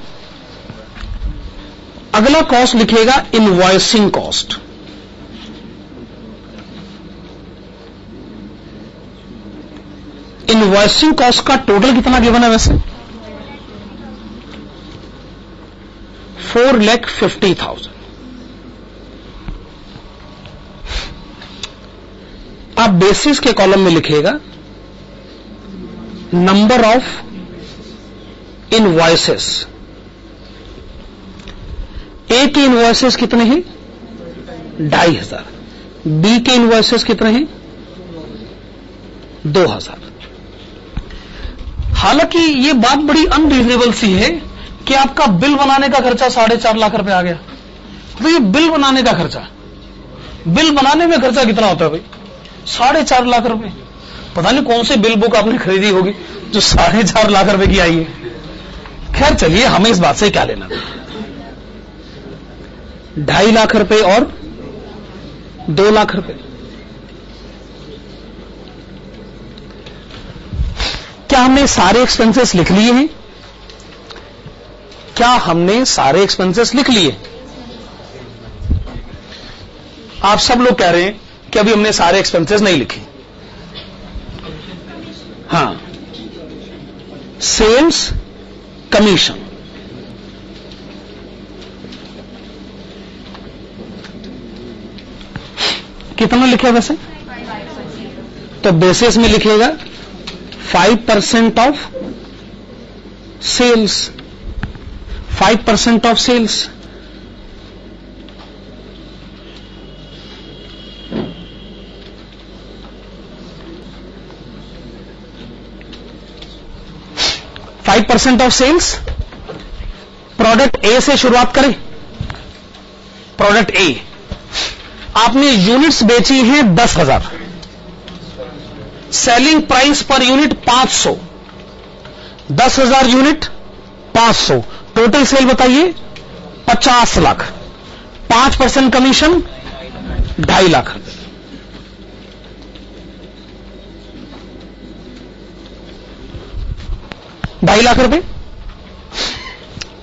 अगला कॉस्ट लिखिएगा इनवॉइसिंग कॉस्ट। इनवॉइसिंग कॉस्ट का टोटल कितना गिवन है वैसे? 4,50,000। आप बेसिस के कॉलम में लिखिएगा नंबर ऑफ इनवॉइसेस। ए के इनवॉइसेस कितने हैं? 2,500। बी के इनवॉइसेस कितने हैं? 2,000। हालांकि ये बात बड़ी अनरीजनेबल सी है कि आपका बिल बनाने का खर्चा 4.5 लाख रुपए आ गया। तो ये बिल बनाने का खर्चा, बिल बनाने में खर्चा कितना होता है भाई? 4.5 लाख रुपए। पता नहीं कौन सी बिल बुक आपने खरीदी होगी जो 4.5 लाख रुपए की आई है। खैर चलिए, हमें इस बात से क्या लेना। 2.5 लाख रुपए और 2 लाख रुपए। क्या हमने सारे एक्सपेंसेस लिख लिए हैं? क्या हमने सारे एक्सपेंसेस लिख लिए? आप सब लोग कह रहे हैं कि अभी हमने सारे एक्सपेंसेस नहीं लिखे। हां, सेल्स कमीशन, कितना लिखे वैसे? तो बेसिस में लिखेगा 5% of sales, 5% of sales. % Of sales. Product A से शुरुआत करें। प्रोडक्ट ए, आपने यूनिट्स बेची हैं 10,000, selling price per unit 500, 10,000 unit 500, total sale बताइए 50 lakh, 5% commission 2.5 lakh. ₹2.5 lakh.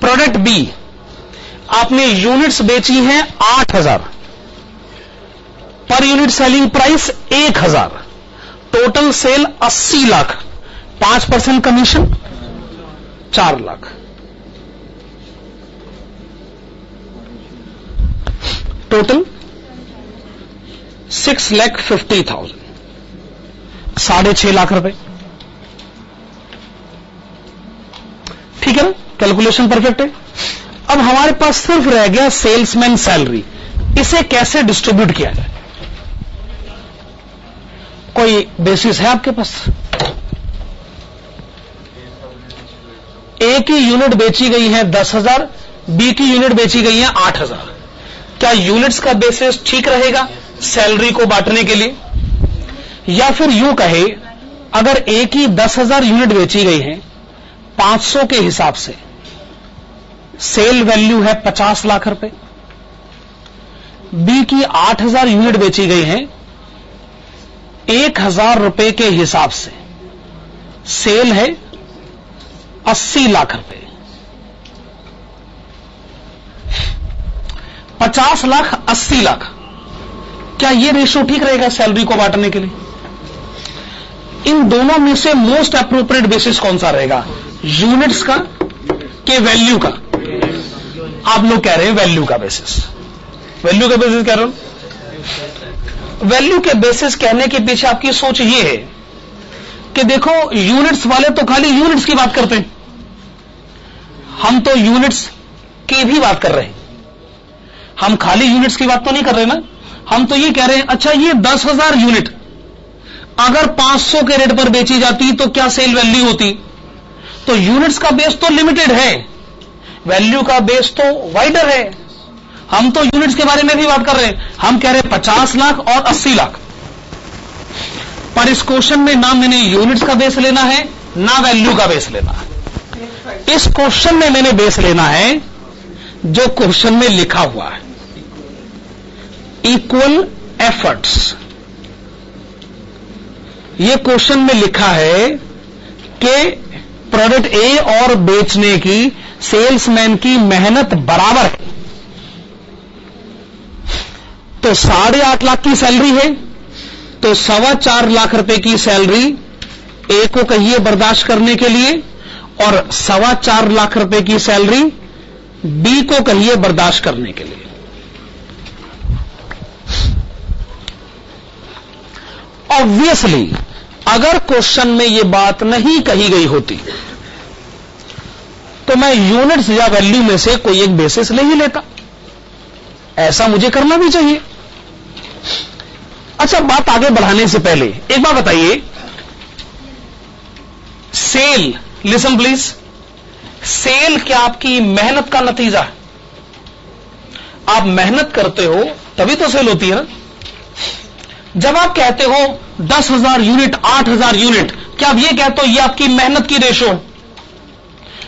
Product B, आपने यूनिट्स बेची हैं 8,000, per unit selling price 1,000, total sale 80 lakh, 5% commission 4 lakh. Total 6,50,000, 6.5 lakh रुपए। ठीक है ना? कैलकुलेशन परफेक्ट है। अब हमारे पास सिर्फ रह गया सेल्समैन सैलरी। इसे कैसे डिस्ट्रीब्यूट किया जाए? कोई बेसिस है आपके पास? ए की यूनिट बेची गई है 10,000, बी की यूनिट बेची गई है 8,000। क्या यूनिट्स का बेसिस ठीक रहेगा सैलरी को बांटने के लिए? या फिर यूं कहे, अगर ए की 10,000 यूनिट बेची गई है 500 के हिसाब से, सेल वैल्यू है 50 लाख रुपए, बी की 8,000 यूनिट बेची गई है 1,000 रुपए के हिसाब से, सेल है 80 लाख रुपए। 50 लाख 80 लाख, क्या यह रेशो ठीक रहेगा सैलरी को बांटने के लिए? इन दोनों में से मोस्ट अप्रोप्रिएट बेसिस कौन सा रहेगा? यूनिट्स का के वैल्यू का? आप लोग कह रहे हैं वैल्यू का बेसिस। वैल्यू का बेसिस कह रहे हो? वैल्यू के बेसिस कहने के पीछे आपकी सोच ये है कि देखो, यूनिट्स वाले तो खाली यूनिट्स की बात करते हैं, हम तो यूनिट्स की भी बात कर रहे हैं। हम खाली यूनिट्स की बात तो नहीं कर रहे ना, हम तो ये कह रहे हैं अच्छा ये 10,000 यूनिट अगर 500 के रेट पर बेची जाती तो क्या सेल वैल्यू होती? तो यूनिट्स का बेस तो लिमिटेड है, वैल्यू का बेस तो वाइडर है। हम तो यूनिट्स के बारे में भी बात कर रहे हैं, हम कह रहे हैं 50 लाख और 80 लाख। पर इस क्वेश्चन में ना मैंने यूनिट्स का बेस लेना है ना वैल्यू का बेस लेना है। इस क्वेश्चन में मैंने बेस लेना है जो क्वेश्चन में लिखा हुआ है, इक्वल एफर्ट्स। यह क्वेश्चन में लिखा है कि प्रोडक्ट ए और बेचने की सेल्समैन की मेहनत बराबर है। तो 8.5 लाख की सैलरी है, तो 4.25 लाख रुपए की सैलरी ए को कहिए बर्दाश्त करने के लिए, और 4.25 लाख रुपए की सैलरी बी को कहिए बर्दाश्त करने के लिए। ऑब्वियसली अगर क्वेश्चन में यह बात नहीं कही गई होती तो मैं यूनिट्स या वैल्यू में से कोई एक बेसिस ले ही लेता, ऐसा मुझे करना भी चाहिए। अच्छा, बात आगे बढ़ाने से पहले एक बात बताइए, सेल, लिसन प्लीज, सेल क्या आपकी मेहनत का नतीजा है? आप मेहनत करते हो तभी तो सेल होती है ना। जब आप कहते हो 10,000 यूनिट 8,000 यूनिट, क्या आप ये कहते हो ये आपकी मेहनत की रेशो है?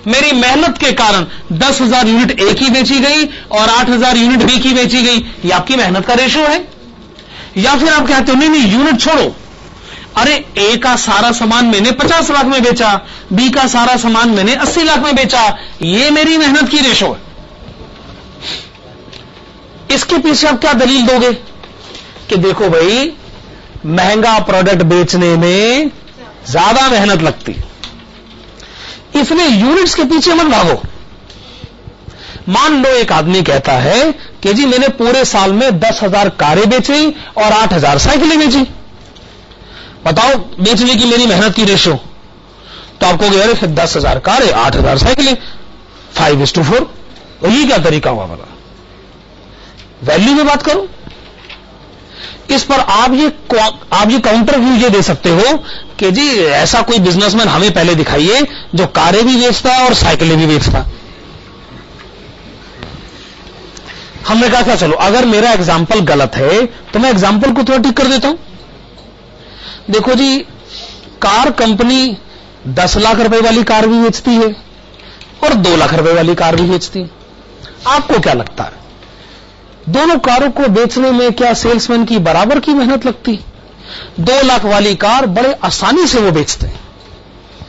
मेरी मेहनत के कारण 10,000 यूनिट ए की बेची गई और 8,000 यूनिट बी की बेची गई, ये आपकी मेहनत का रेशो है? या फिर आप कहते हो नहीं नहीं यूनिट छोड़ो, अरे ए का सारा सामान मैंने 50 लाख में बेचा, बी का सारा सामान मैंने 80 लाख में बेचा, ये मेरी मेहनत की रेशो है। इसके पीछे आप क्या दलील दोगे कि देखो भाई महंगा प्रोडक्ट बेचने में ज्यादा मेहनत लगती, इसलिए यूनिट्स के पीछे मत भागो। मान लो एक आदमी कहता है कि जी मैंने पूरे साल में 10,000 कारें बेची और 8,000 साइकिलें बेची, बताओ बेचने की मेरी मेहनत की रेशो। तो आपको कह फिर 10,000 कारें 8,000 साइकिलें 5:4, यही क्या तरीका हुआ बोला? वैल्यू में बात करो। इस पर आप ये काउंटर व्यू ये दे सकते हो कि जी ऐसा कोई बिजनेसमैन हमें पहले दिखाइए जो कारें भी बेचता है और साइकिलें भी बेचता है। हमने कहा क्या चलो अगर मेरा एग्जाम्पल गलत है तो मैं एग्जाम्पल को थोड़ा ठीक कर देता हूं। देखो जी कार कंपनी 10 लाख रुपए वाली कार भी बेचती है और 2 लाख रुपए वाली कार भी बेचती है। आपको क्या लगता है दोनों कारों को बेचने में क्या सेल्समैन की बराबर की मेहनत लगती? 2 लाख वाली कार बड़े आसानी से वो बेचते हैं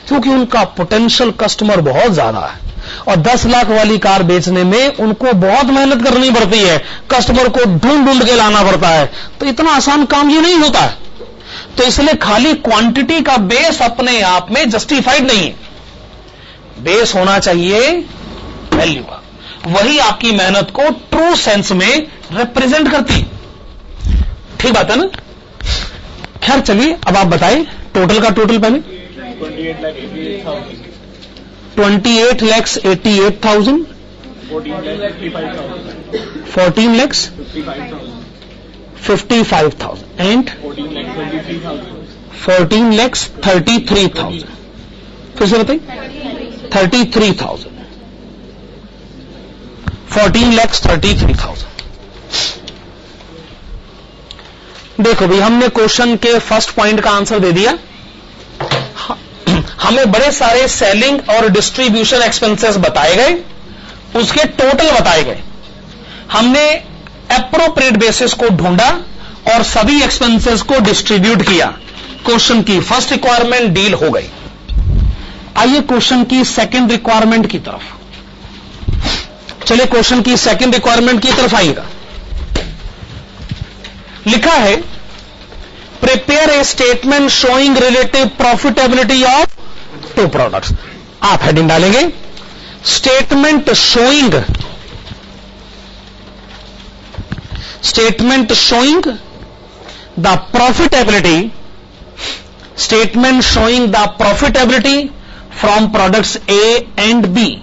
क्योंकि उनका पोटेंशियल कस्टमर बहुत ज्यादा है, और 10 लाख वाली कार बेचने में उनको बहुत मेहनत करनी पड़ती है, कस्टमर को ढूंढ ढूंढ के लाना पड़ता है। तो इतना आसान काम ये नहीं होता है। तो इसलिए खाली क्वांटिटी का बेस अपने आप में जस्टिफाइड नहीं है, बेस होना चाहिए वैल्यू का। वही आपकी मेहनत को ट्रू सेंस में रिप्रेजेंट करती है। ठीक बात है ना? खैर चलिए अब आप बताइए टोटल का टोटल पहले 28,88,000 14,55,000 and 14,33,000। फिर से बताइए 33,000 14,33,000। देखो भाई हमने क्वेश्चन के फर्स्ट पॉइंट का आंसर दे दिया। हमें बड़े सारे सेलिंग और डिस्ट्रीब्यूशन एक्सपेंसेस बताए गए, उसके टोटल बताए गए। हमने एप्रोप्रिएट बेसिस को ढूंढा और सभी एक्सपेंसेस को डिस्ट्रीब्यूट किया। क्वेश्चन की फर्स्ट रिक्वायरमेंट डील हो गई। आइए क्वेश्चन की सेकंड रिक्वायरमेंट की तरफ। चलिए क्वेश्चन की सेकंड रिक्वायरमेंट की तरफ आइएगा। लिखा है prepare a statement showing relative profitability of 2 products. आप हेडिंग डालेंगे statement showing the profitability from products A and B.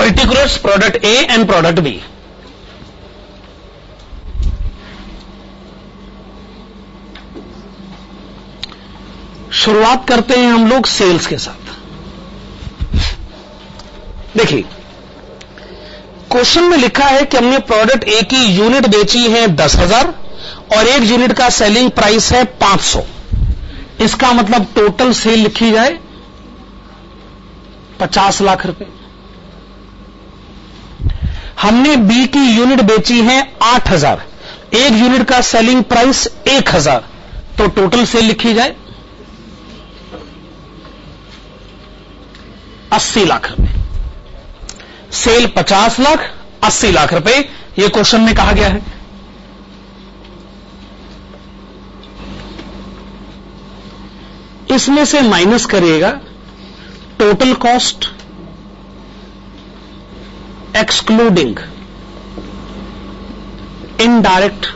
Particulars product A and product B. शुरुआत करते हैं हम लोग सेल्स के साथ। देखिए क्वेश्चन में लिखा है कि हमने प्रोडक्ट ए की यूनिट बेची है 10,000 और एक यूनिट का सेलिंग प्राइस है 500। इसका मतलब टोटल सेल लिखी जाए 50 लाख रुपए। हमने बी की यूनिट बेची है 8,000, एक यूनिट का सेलिंग प्राइस 1,000, तो टोटल सेल लिखी जाए 80 लाख रुपए। सेल 50 लाख 80 लाख रुपए, यह क्वेश्चन में कहा गया है। इसमें से माइनस करिएगा total cost excluding indirect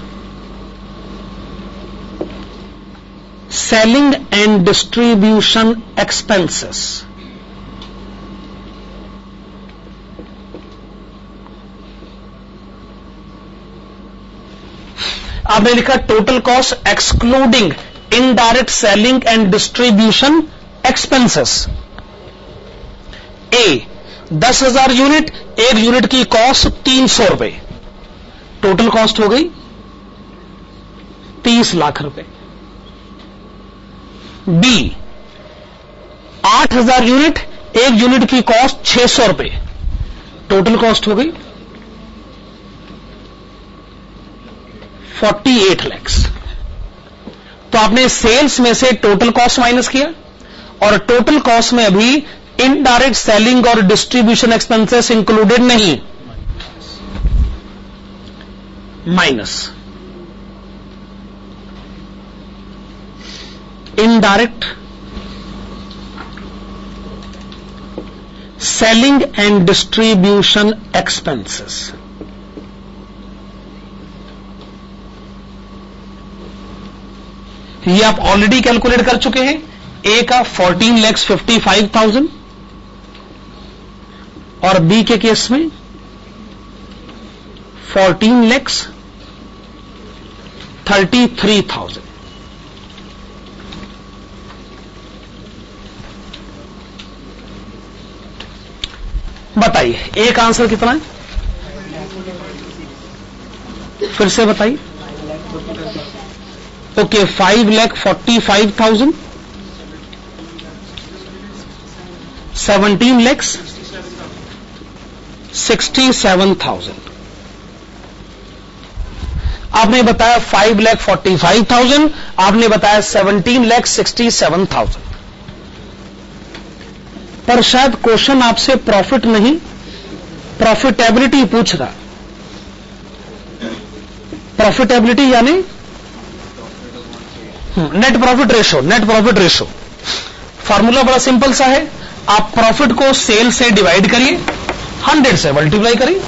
selling and distribution expenses। आपने लिखा total cost excluding indirect selling and distribution expenses. A 10,000 unit, एक यूनिट की कॉस्ट 300 रुपए, टोटल कॉस्ट हो गई 30 लाख रुपए। बी 8,000 यूनिट, एक यूनिट की कॉस्ट 600 रुपए, टोटल कॉस्ट हो गई 48 लाख। तो आपने सेल्स में से टोटल कॉस्ट माइनस किया और टोटल कॉस्ट में अभी इनडायरेक्ट सेलिंग और डिस्ट्रीब्यूशन एक्सपेंसेस इंक्लूडेड नहीं, minus. Indirect selling and distribution expenses, ये आप ऑलरेडी कैलकुलेट कर चुके हैं। ए का 14,55,000 और बी के केस में 14,33,000। बताइए ए का आंसर कितना है, फिर से बताइए। ओके, 5,45,000, 17,67,000। आपने बताया 5,45,000, आपने बताया 17,67,000। पर शायद क्वेश्चन आपसे प्रॉफिट नहीं, प्रॉफिटेबिलिटी पूछ रहा। प्रॉफिटेबिलिटी यानी net profit ratio. Net profit ratio formula बड़ा सिंपल सा है, आप प्रॉफिट को सेल से डिवाइड करिए, 100 से मल्टीप्लाई करिए,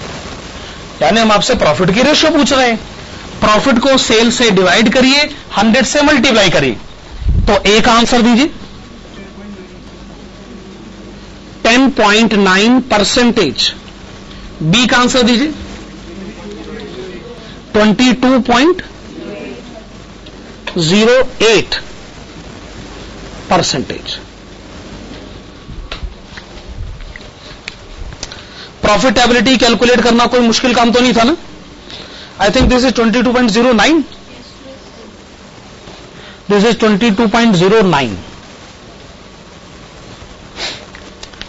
यानी हम आपसे प्रॉफिट की रेशो पूछ रहे हैं। प्रॉफिट को सेल से डिवाइड करिए, 100 से मल्टीप्लाई करिए। तो ए का आंसर दीजिए 10.9%। बी का आंसर दीजिए 22.08%। प्रॉफिटेबिलिटी कैलकुलेट करना कोई मुश्किल काम तो नहीं था ना। I think this is 22.09, this is 22.09।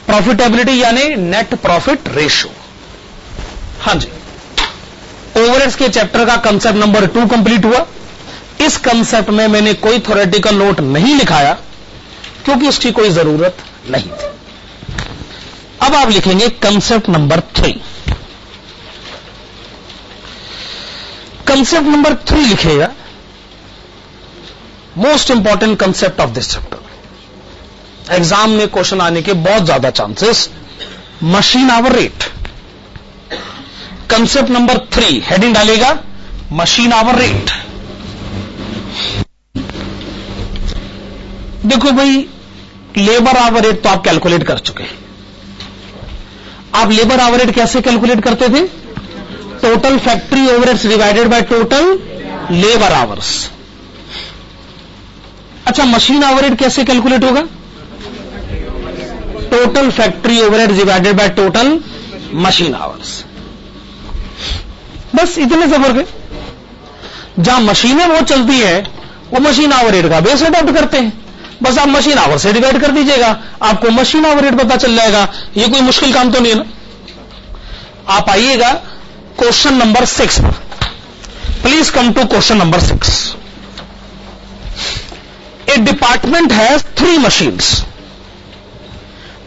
Profitability यानी नेट प्रॉफिट रेशो। हां जी, ओवरहेड्स के चैप्टर का कंसेप्ट नंबर 2 कंप्लीट हुआ। इस कंसेप्ट में मैंने कोई थ्योरेटिकल नोट नहीं लिखाया क्योंकि इसकी कोई जरूरत नहीं थी। अब आप लिखेंगे कंसेप्ट नंबर 3। कंसेप्ट नंबर 3 लिखेगा, most important concept of this chapter. Exam में क्वेश्चन आने के बहुत ज्यादा chances, machine hour rate. Concept number 3 heading डालेगा मशीन आवर रेट। देखो भाई, लेबर आवर रेट तो आप कैलकुलेट कर चुके हैं। आप लेबर आवर रेट कैसे कैलकुलेट करते थे? Total factory overheads divided by total labour hours. अच्छा, मशीन आवर रेट कैसे कैलकुलेट होगा? Total factory overhead divided by total machine hours. बस इतने से फर्क है। जहां मशीनें बहुत चलती है वो मशीन आवर रेट का बेस अडॉप्ट करते हैं। बस आप मशीन आवर से डिवाइड कर दीजिएगा, आपको मशीन आवर रेट पता चल जाएगा। ये कोई मुश्किल काम तो नहीं है ना। आप आइएगा क्वेश्चन नंबर 6 पर। Please come to question number 6। A department has 3 machines.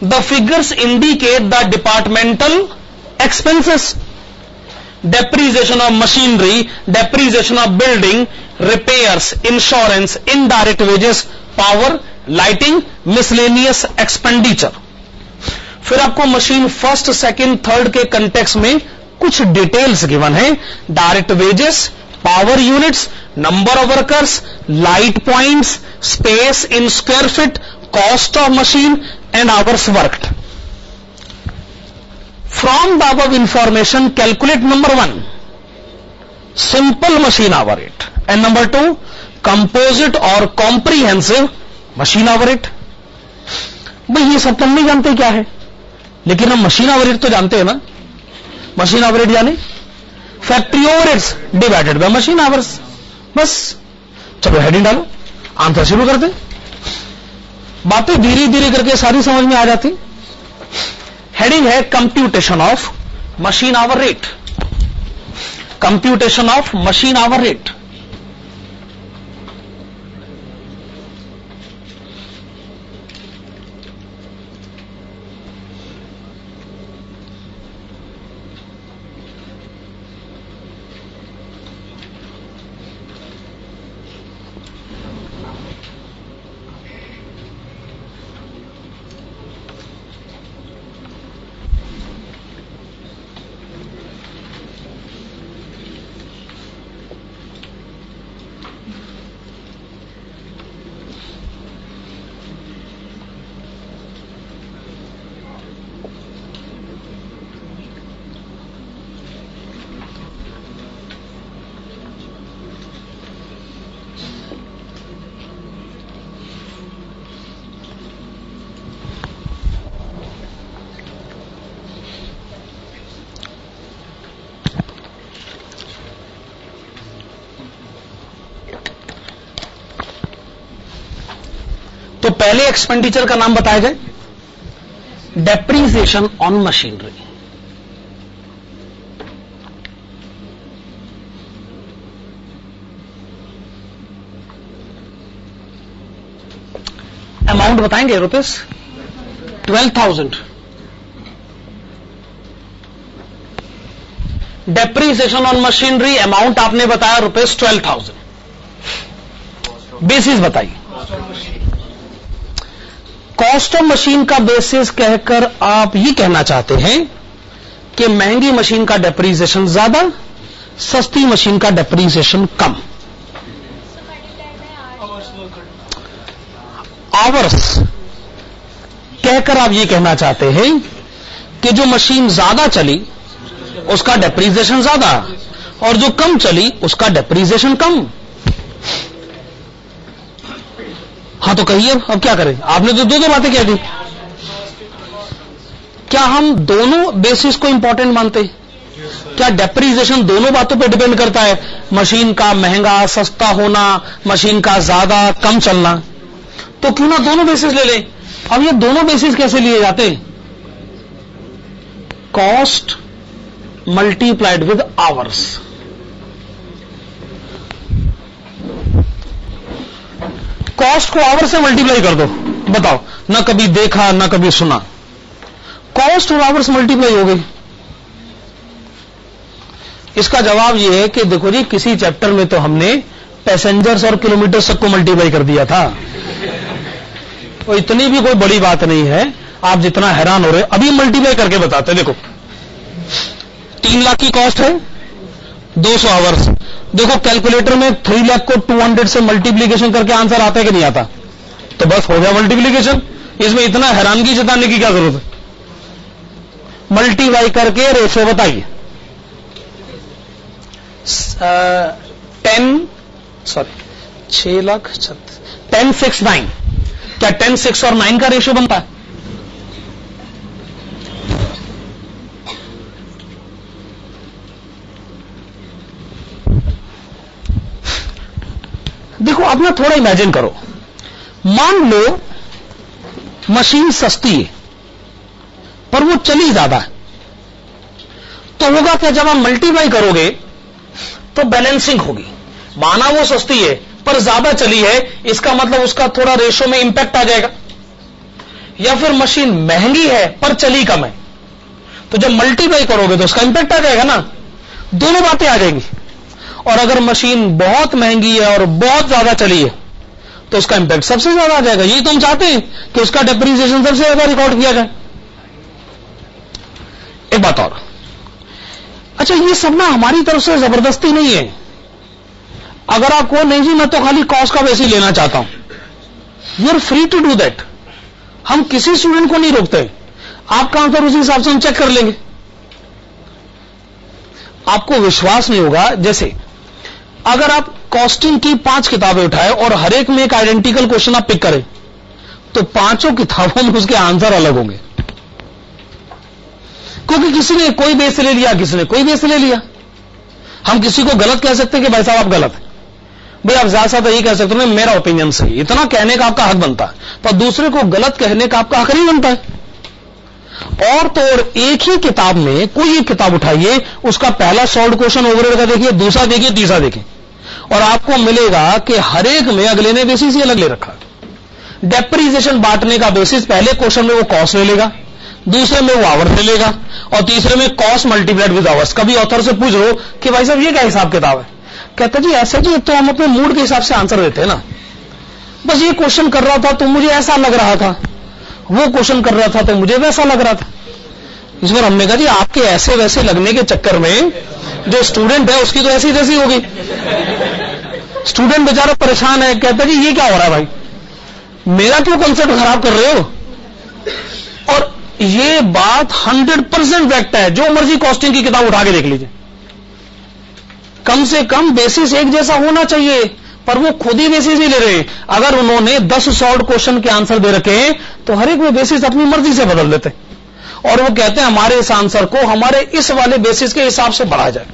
The figures indicate the departmental expenses: depreciation of machinery, depreciation of building, repairs, insurance, indirect wages, power, lighting, miscellaneous expenditure. फिर आपको machine first, second, third के context में कुछ details given है। Direct wages, power units, number of workers, light points, space in square feet, cost of machine and hours worked. From the above information calculate number 1 simple machine hour rate and number 2 composite और comprehensive machine hour rate. भाई ये सब तो नहीं जानते क्या है। लेकिन हम मशीन आवर रेट तो जानते हैं ना। मशीन आवर रेट यानी factory overheads divided by machine hours. बस चलो हेडिंग डालो, आंसर शुरू कर दे। बातें धीरे धीरे करके सारी समझ में आ जाती। हेडिंग है computation of machine hour rate. Computation of machine hour rate. तो पहले एक्सपेंडिचर का नाम बताया जाए, डेप्रीसिएशन ऑन मशीनरी। अमाउंट बताएंगे rupees 12,000। Depreciation on machinery amount आपने बताया रुपीस 12,000। बेसिस बताइए। कॉस्ट ऑफ मशीन का बेसिस कहकर आप ये कहना चाहते हैं कि महंगी मशीन का डेप्रीसिएशन ज्यादा, सस्ती मशीन का डेप्रीसिएशन कम। आवर्स कहकर आप ये कहना चाहते हैं कि जो मशीन ज्यादा चली उसका डेप्रीसिएशन ज्यादा और जो कम चली उसका डेप्रीसिएशन कम। हाँ तो कहिए अब क्या करें? आपने तो दो बातें कह दी। क्या हम दोनों बेसिस को इंपॉर्टेंट मानते हैं? क्या डेप्रीसिएशन दोनों बातों पे डिपेंड करता है? मशीन का महंगा सस्ता होना, मशीन का ज्यादा कम चलना। तो क्यों ना दोनों बेसिस ले लें। अब ये दोनों बेसिस कैसे लिए जाते हैं? Cost multiplied with hours. Cost को आवर से मल्टीप्लाई कर दो, बताओ। ना कभी देखा ना कभी सुना, कॉस्ट और आवर्स मल्टीप्लाई हो गई। इसका जवाब यह है कि देखो जी, किसी चैप्टर में तो हमने पैसेंजर्स और किलोमीटर्स सबको मल्टीप्लाई कर दिया था। तो इतनी भी कोई बड़ी बात नहीं है, आप जितना हैरान हो रहे। अभी मल्टीप्लाई करके बताते। देखो 3 लाख की कॉस्ट है, 200 आवर्स। देखो कैलकुलेटर में 3 लाख को 200 से मल्टीप्लीकेशन करके आंसर आता है कि नहीं आता? तो बस हो गया मल्टीप्लीकेशन। इसमें इतना हैरानगी जताने की क्या जरूरत है? मल्टीप्लाई करके रेशो बताइए। 6 लाख 10, 6, 9। क्या 10, 6 और 9 का रेशो बनता है? देखो अब ना थोड़ा इमेजिन करो। मान लो मशीन सस्ती है पर वो चली ज्यादा है, तो होगा क्या? जब आप मल्टीप्लाई करोगे तो बैलेंसिंग होगी। माना वो सस्ती है पर ज्यादा चली है, इसका मतलब उसका थोड़ा रेशो में इंपैक्ट आ जाएगा। या फिर मशीन महंगी है पर चली कम है, तो जब मल्टीप्लाई करोगे तो उसका इंपैक्ट आ जाएगा ना। दोनों बातें आ जाएंगी। और अगर मशीन बहुत महंगी है और बहुत ज्यादा चली है तो उसका इंपैक्ट सबसे ज्यादा आ जाएगा। यही तो हम चाहते हैं कि उसका डेप्रीसिएशन सबसे ज्यादा रिकॉर्ड किया जाए। एक बात और, अच्छा ये सब ना हमारी तरफ से जबरदस्ती नहीं है। अगर आपको नहीं जी मैं तो खाली कॉस्ट का बेसिस लेना चाहता हूं, you are free to do that. हम किसी स्टूडेंट को नहीं रोकते। आपका आंसर उसी हिसाब से हम चेक कर लेंगे। आपको विश्वास नहीं होगा, जैसे अगर आप कॉस्टिंग की 5 किताबें उठाए और हर एक में एक आइडेंटिकल क्वेश्चन आप पिक करें, तो 5 किताबों में उसके आंसर अलग होंगे। क्योंकि किसी ने कोई बेस ले लिया, किसी ने कोई बेस ले लिया। हम किसी को गलत कह सकते हैं कि भाई साहब आप गलत हैं, भाई आप ज्यादा ज्यादा यही कह सकते हो मेरा ओपिनियन सही, इतना कहने का आपका हक बनता है, पर दूसरे को गलत कहने का आपका हक नहीं बनता है। और तो और एक ही किताब में कोई एक किताब उठाइए, उसका पहला सॉल्व क्वेश्चन ओवरहेड का देखिए, दूसरा देखिए, तीसरा देखिए, और आपको मिलेगा कि हर एक में अगले ने बेसिस ही अलग ले रखा। डेप्रीसिएशन बांटने का बेसिस पहले क्वेश्चन में वो कॉस्ट ले लेगा, दूसरे में वो आवर्स ले लेगा, और तीसरे में कॉस्ट मल्टीप्लाइड विद आवर्स। कभी ऑथर से पूछ लो कि भाई साहब ये क्या हिसाब किताब है, कहता जी ऐसा जी, तो हम अपने मूड के हिसाब से आंसर देते हैं ना, बस ये क्वेश्चन कर रहा था तो मुझे ऐसा लग रहा था, वो क्वेश्चन कर रहा था तो मुझे वैसा लग रहा था। इस बार हमने कहा जी आपके ऐसे वैसे लगने के चक्कर में जो स्टूडेंट है उसकी तो ऐसी तैसी होगी। स्टूडेंट बेचारा परेशान है, कहता जी ये क्या हो रहा है भाई, मेरा क्यों कंसेप्ट खराब कर रहे हो। और ये बात 100% फैक्ट है, जो मर्जी कॉस्टिंग की किताब उठा के देख लीजिए, कम से कम बेसिस एक जैसा होना चाहिए, पर वो खुद ही बेसिस नहीं ले रहे। अगर उन्होंने 10 सॉल्व क्वेश्चन के आंसर दे रखे हैं तो हर एक में बेसिस अपनी मर्जी से बदल देते, और वो कहते हैं हमारे इस आंसर को हमारे इस वाले बेसिस के हिसाब से बढ़ाया जाए।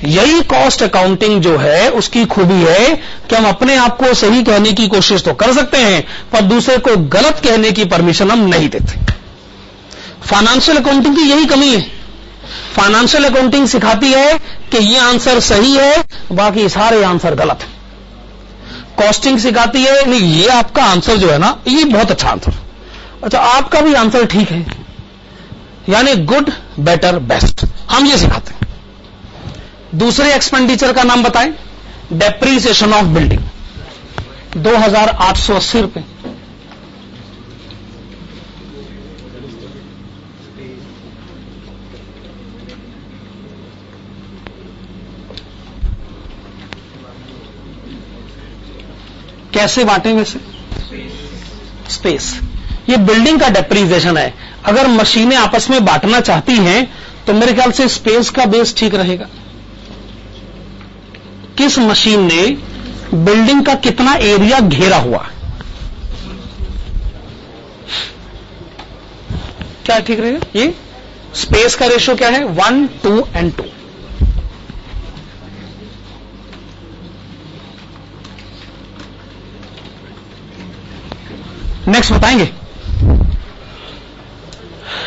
यही कॉस्ट अकाउंटिंग जो है उसकी खूबी है कि हम अपने आप को सही कहने की कोशिश तो कर सकते हैं, पर दूसरे को गलत कहने की परमिशन हम नहीं देते। फाइनेंशियल अकाउंटिंग की यही कमी है। फाइनेंशियल अकाउंटिंग सिखाती है कि ये आंसर सही है, बाकी सारे आंसर गलत है। कॉस्टिंग सिखाती है नहीं, ये आपका आंसर जो है ना ये बहुत अच्छा आंसर, अच्छा आपका भी आंसर ठीक है, यानी गुड बेटर बेस्ट, हम ये सिखाते हैं। दूसरे एक्सपेंडिचर का नाम बताएं। डेप्रीसिएशन ऑफ बिल्डिंग 2880 रुपए, कैसे बांटे वैसे? स्पेस, ये बिल्डिंग का डेप्रीसिएशन है। अगर मशीनें आपस में बांटना चाहती हैं तो मेरे ख्याल से स्पेस का बेस ठीक रहेगा। किस मशीन ने बिल्डिंग का कितना एरिया घेरा हुआ, क्या ठीक रहेगा? ये स्पेस का रेशियो क्या है? 1, 2 and 2। नेक्स्ट बताएंगे।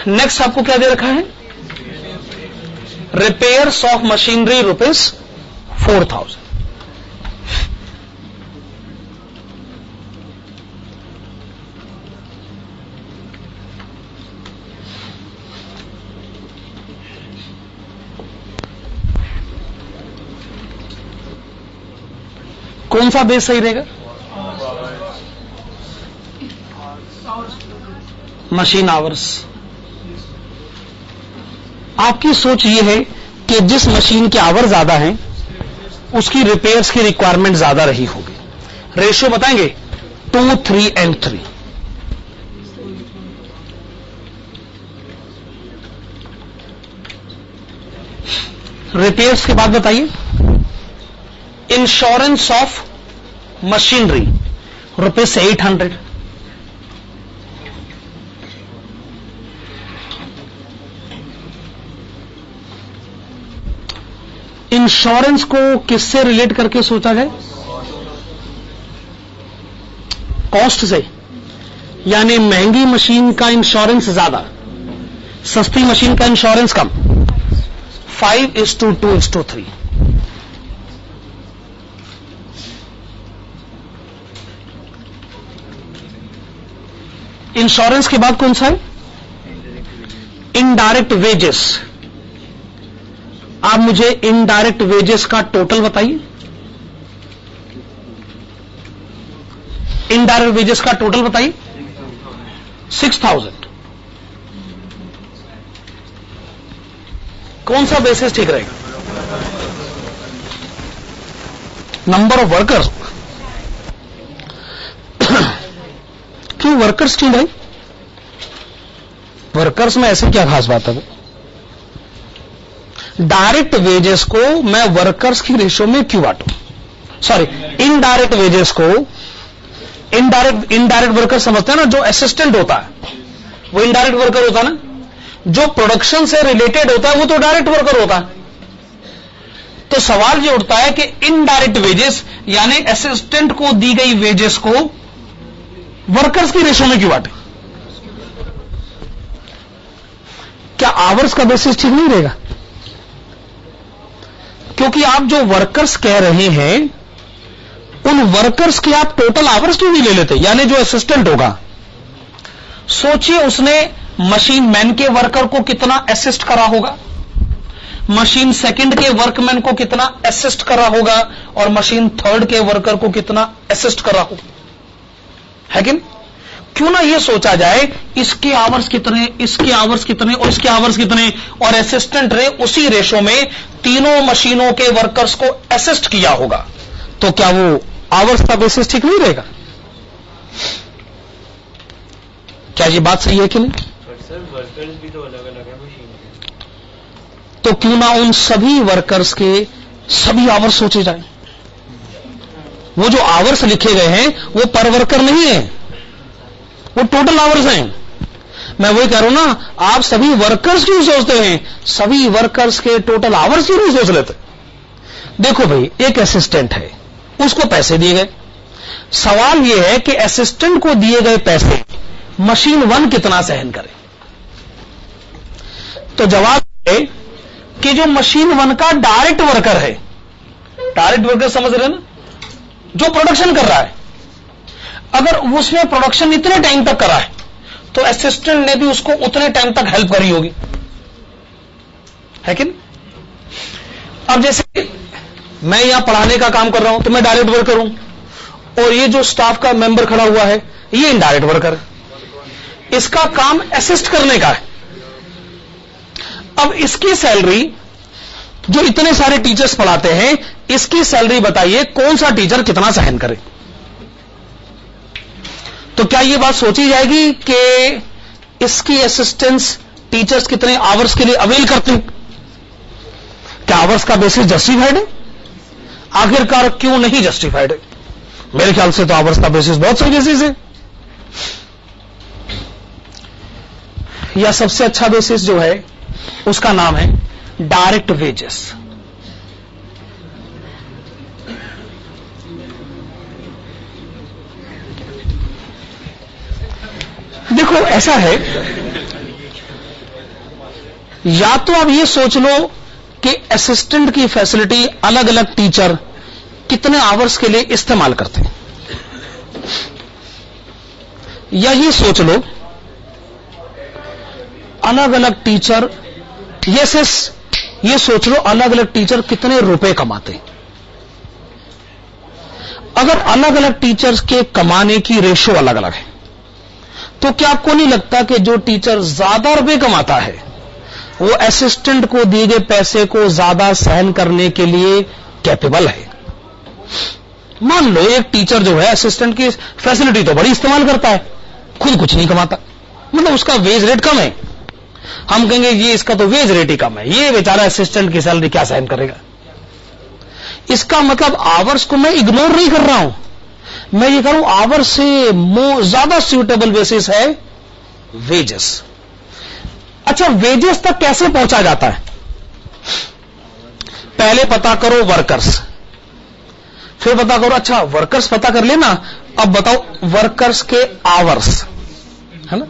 नेक्स्ट आपको क्या दे रखा है? Repairs of machinery ₹4000। कौन सा बेस सही रहेगा? Machine hours. आपकी सोच यह है कि जिस मशीन के आवर ज्यादा हैं उसकी रिपेयर्स की रिक्वायरमेंट ज्यादा रही होगी। रेशियो बताएंगे? 2, 3 and 3। रिपेयर्स के बाद बताइए। Insurance of machinery ₹800। इंश्योरेंस को किससे रिलेट करके सोचा जाए? कॉस्ट से, यानी महंगी मशीन का इंश्योरेंस ज्यादा, सस्ती मशीन का इंश्योरेंस कम। 5:2:3। इंश्योरेंस के बाद कौन सा है? Indirect wages. आप मुझे इनडायरेक्ट वेजेस का टोटल बताइए। इनडायरेक्ट वेजेस का टोटल बताइए। 6000। कौन सा बेसिस ठीक रहेगा? Number of workers. क्यों वर्कर्स क्यों भाई? वर्कर्स में ऐसे क्या खास बात है? डायरेक्ट वेजेस को मैं वर्कर्स की रेशियो में क्यों बांटूं? सॉरी, इनडायरेक्ट वेजेस को इनडायरेक्ट वर्कर समझते हैं ना, जो असिस्टेंट होता है वो इनडायरेक्ट वर्कर होता है ना। जो प्रोडक्शन से रिलेटेड होता है वो तो डायरेक्ट वर्कर होता है। तो सवाल ये उठता है कि इनडायरेक्ट वेजेस यानी असिस्टेंट को दी गई वेजेस को वर्कर्स की रेशो में क्यों बांटे? क्या आवर्स का बेसिस ठीक नहीं रहेगा? क्योंकि आप जो वर्कर्स कह रहे हैं उन वर्कर्स के आप टोटल आवर्स क्यों नहीं ले लेते? यानी जो असिस्टेंट होगा, सोचिए उसने मशीन मैन के वर्कर को कितना असिस्ट करा होगा, मशीन सेकंड के वर्कमैन को कितना असिस्ट करा होगा, और मशीन थर्ड के वर्कर को कितना असिस्ट करा होगा, है कि नहीं? क्यों ना ये सोचा जाए इसके आवर्स कितने, इसके आवर्स कितने और इसके आवर्स कितने, और असिस्टेंट ने उसी रेशो में तीनों मशीनों के वर्कर्स को असिस्ट किया होगा, तो क्या वो आवर्स का बेसिस ठीक नहीं रहेगा? क्या ये बात सही है कि नहीं? सर वर्कर्स भी तो अलग अलग है मशीन के, तो क्यों ना उन सभी वर्कर्स के सभी आवर्स सोचे जाए? वो जो आवर्स लिखे गए हैं वो पर वर्कर नहीं है, वो टोटल आवर्स हैं। मैं वही कह रहा हूं ना, आप सभी वर्कर्स क्यों सोचते हैं, सभी वर्कर्स के टोटल आवर्स क्यों नहीं सोच लेते? देखो भाई, एक असिस्टेंट है, उसको पैसे दिए गए, सवाल यह है कि असिस्टेंट को दिए गए पैसे मशीन 1 कितना सहन करे? तो जवाब है कि जो मशीन 1 का डायरेक्ट वर्कर है, डायरेक्ट वर्कर समझ रहे हैं ना, जो प्रोडक्शन कर रहा है, अगर उसने प्रोडक्शन इतने टाइम तक करा है तो असिस्टेंट ने भी उसको उतने टाइम तक हेल्प करी होगी, है कि नहीं? अब जैसे मैं यहां पढ़ाने का काम कर रहा हूं तो मैं डायरेक्ट वर्कर हूं, और ये जो स्टाफ का मेंबर खड़ा हुआ है ये इनडायरेक्ट वर्कर है, इसका काम असिस्ट करने का है। अब इसकी सैलरी, जो इतने सारे टीचर्स पढ़ाते हैं, इसकी सैलरी बताइए कौन सा टीचर कितना सहन करे? तो क्या यह बात सोची जाएगी कि इसकी असिस्टेंस टीचर्स कितने आवर्स के लिए अवेल करते हैं? क्या आवर्स का बेसिस जस्टिफाइड है? आखिरकार क्यों नहीं जस्टिफाइड है? मेरे ख्याल से तो आवर्स का बेसिस बहुत सही बेसिस है, या सबसे अच्छा बेसिस जो है उसका नाम है डायरेक्ट वेजेस। देखो ऐसा है, या तो आप ये सोच लो कि असिस्टेंट की फैसिलिटी अलग अलग टीचर कितने आवर्स के लिए इस्तेमाल करते हैं, या ये सोच लो अलग अलग टीचर, ये सोच लो अलग अलग टीचर कितने रुपए कमाते हैं। अगर अलग अलग टीचर्स के कमाने की रेशो अलग अलग है तो क्या आपको नहीं लगता कि जो टीचर ज्यादा रुपए कमाता है वो असिस्टेंट को दिए गए पैसे को ज्यादा सहन करने के लिए कैपेबल है? मान लो एक टीचर जो है असिस्टेंट की फैसिलिटी तो बड़ी इस्तेमाल करता है, खुद कुछ नहीं कमाता, मतलब उसका वेज रेट कम है, हम कहेंगे ये इसका तो वेज रेट ही कम है, ये बेचारा असिस्टेंट की सैलरी क्या सहन करेगा? इसका मतलब आवर्स को मैं इग्नोर नहीं कर रहा हूं, मैं ये करूं आवर्स से ज्यादा सूटेबल बेसिस है वेजेस। अच्छा, वेजेस तक कैसे पहुंचा जाता है? पहले पता करो वर्कर्स, फिर पता करो, अच्छा वर्कर्स पता कर लेना, अब बताओ वर्कर्स के आवर्स, है ना?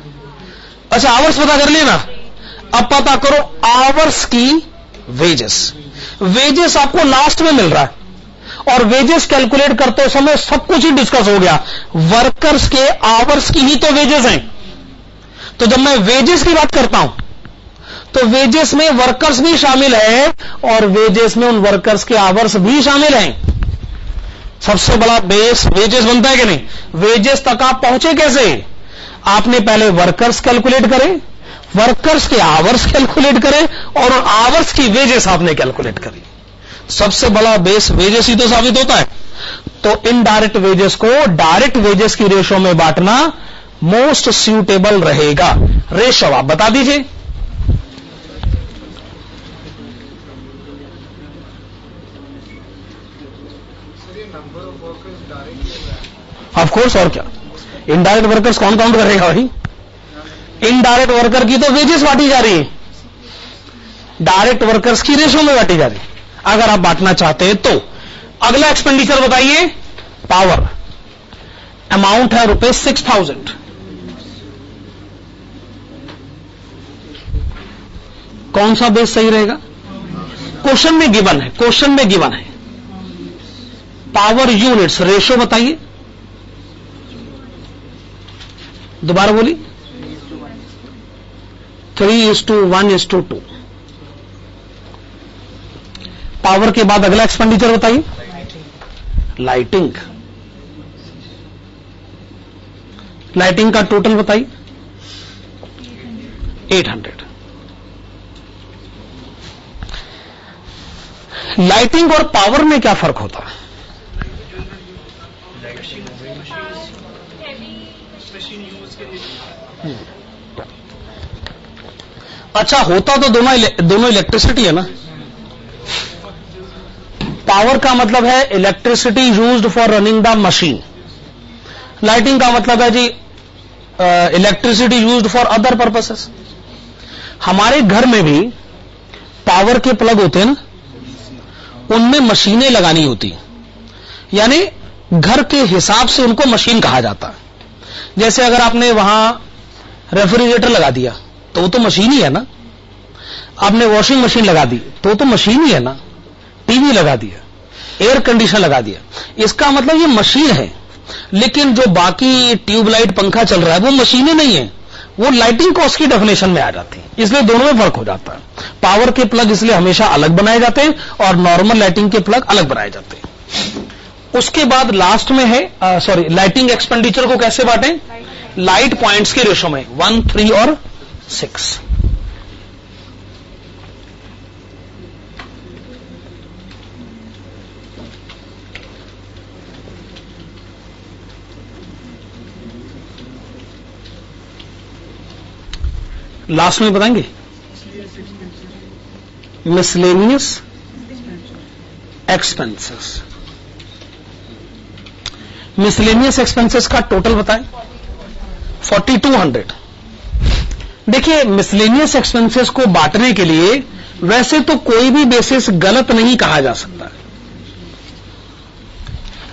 अच्छा आवर्स पता कर लेना, अब पता करो आवर्स की वेजेस। वेजेस आपको लास्ट में मिल रहा है, और वेजेस कैलकुलेट करते समय सब कुछ ही डिस्कस हो गया, वर्कर्स के आवर्स की ही तो वेजेस हैं। तो जब मैं वेजेस की बात करता हूं तो वेजेस में वर्कर्स भी शामिल है और वेजेस में उन वर्कर्स के आवर्स भी शामिल हैं। सबसे बड़ा बेस वेजेस बनता है कि नहीं? वेजेस तक आप पहुंचे कैसे? आपने पहले वर्कर्स कैलकुलेट करे, वर्कर्स के आवर्स कैलकुलेट करें, और उन आवर्स की वेजेस आपने कैलकुलेट करी। सबसे बड़ा बेस वेजेस ही तो साबित होता है। तो इनडायरेक्ट वेजेस को डायरेक्ट वेजेस की रेशो में बांटना मोस्ट सूटेबल रहेगा। रेशो आप बता दीजिए। ऑफ कोर्स, और क्या, इनडायरेक्ट वर्कर्स कौन काउंट करेगा भाई? इनडायरेक्ट वर्कर की तो वेजेस बांटी जा रही है, डायरेक्ट वर्कर्स की रेशो में बांटी जा रही है। अगर आप बांटना चाहते हैं तो अगला एक्सपेंडिचर बताइए, पावर। अमाउंट है ₹6,000। कौन सा बेस सही रहेगा? क्वेश्चन में गिवन है, क्वेश्चन में गिवन है। पावर यूनिट्स रेशो बताइए, दोबारा बोली। 3:1:2। पावर के बाद अगला एक्सपेंडिचर बताइए, लाइटिंग। लाइटिंग का टोटल बताइए, 800। लाइटिंग और पावर में क्या फर्क होता है? अच्छा, होता तो दोनों इलेक्ट्रिसिटी है ना। पावर का मतलब है electricity used for running the machine. Lighting का मतलब है जी electricity used for other purposes. हमारे घर में भी पावर के प्लग होते हैं ना, उनमें मशीनें लगानी होती, यानी घर के हिसाब से उनको मशीन कहा जाता है। जैसे अगर आपने वहां रेफ्रिजरेटर लगा दिया तो वो तो मशीन ही है ना, आपने वॉशिंग मशीन लगा दी तो तो मशीन ही है ना, टीवी लगा दिया, एयर कंडीशनर लगा दिया, इसका मतलब ये मशीन है। लेकिन जो बाकी ट्यूबलाइट पंखा चल रहा है वो मशीनें नहीं है, वो लाइटिंग कॉस्ट की डेफिनेशन में आ जाती है, इसलिए दोनों में फर्क हो जाता है। पावर के प्लग इसलिए हमेशा अलग बनाए जाते हैं और नॉर्मल लाइटिंग के प्लग अलग बनाए जाते हैं। उसके बाद लास्ट में है लाइटिंग एक्सपेंडिचर को कैसे बांटें? लाइट पॉइंट्स के रेशो में 1, 3 और 6। लास्ट में बताएंगे मिसलेनियस एक्सपेंसेस। मिसलेनियस एक्सपेंसेस का टोटल बताएं, 4200। देखिए, मिसलेनियस एक्सपेंसेस को बांटने के लिए वैसे तो कोई भी बेसिस गलत नहीं कहा जा सकता।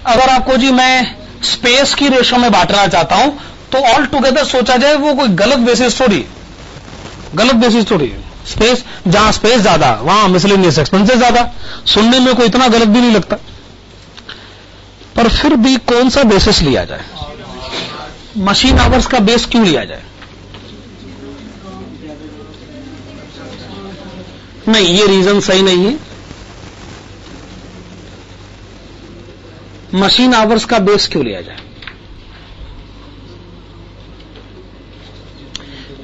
अगर आपको जी मैं स्पेस की रेशो में बांटना चाहता हूं तो ऑल टुगेदर सोचा जाए, वो कोई गलत बेसिस थोड़ी है। स्पेस, जहां स्पेस ज्यादा वहां मिसलेनियस एक्सपेंसेस ज्यादा, सुनने में कोई इतना गलत भी नहीं लगता। पर फिर भी कौन सा बेसिस लिया जाए? मशीन आवर्स का बेस क्यों लिया जाए? नहीं, ये रीजन सही नहीं है। मशीन आवर्स का बेस क्यों लिया जाए?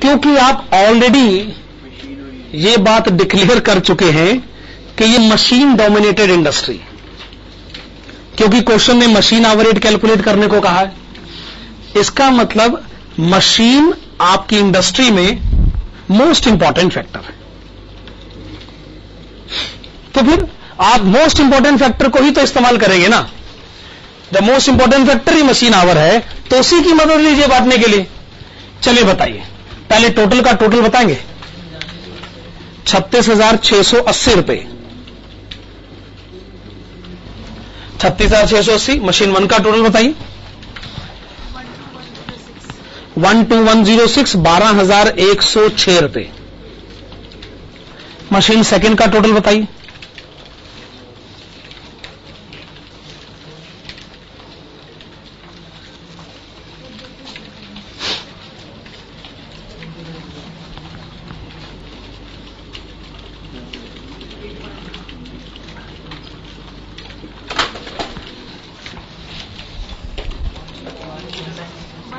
क्योंकि आप ऑलरेडी ये बात डिक्लेयर कर चुके हैं कि ये मशीन डोमिनेटेड इंडस्ट्री, क्योंकि क्वेश्चन ने मशीन आवर रेट कैलकुलेट करने को कहा है। इसका मतलब मशीन आपकी इंडस्ट्री में मोस्ट इंपॉर्टेंट फैक्टर है। तो फिर आप मोस्ट इंपॉर्टेंट फैक्टर को ही तो इस्तेमाल करेंगे ना। जब most important factor he machine our है तो उसी की मदद लीजिए बांटने के लिए। चलिए बताइए, पहले टोटल का टोटल बताएंगे, 36,680 रुपए। 36,680। मशीन 1 का टोटल बताइए, 12106, 12,106 रुपए। मशीन सेकंड का टोटल बताइए,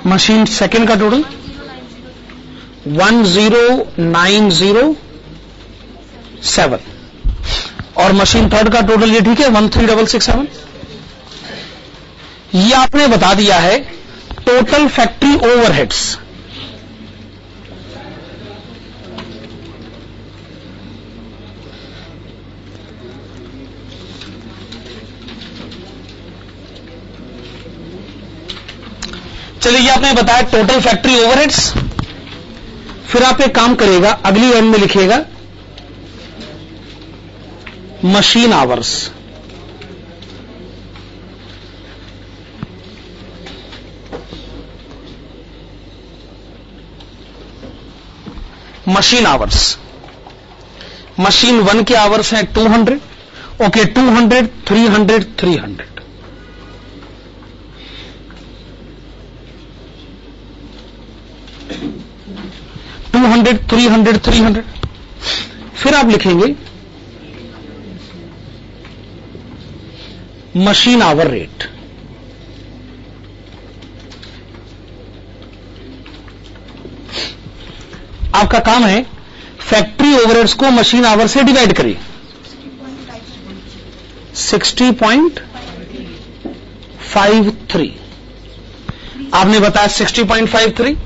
मशीन सेकंड का टोटल 10907 और मशीन थर्ड का टोटल ये ठीक है 13667। ये आपने बता दिया है टोटल फैक्ट्री ओवरहेड्स। चलिए, ये आपने बताया टोटल फैक्ट्री ओवरहेड्स। फिर आप एक काम करिएगा, अगली लाइन में लिखिएगा machine hours. Machine hours, machine 1 के आवर्स हैं 200, ओके 200, 300, 300। Three hundred. फिर आप लिखेंगे मशीन आवर रेट। आपका काम है फैक्ट्री ओवरहेड्स को मशीन आवर से डिवाइड करिए। 60.53 आपने बताया 60.53,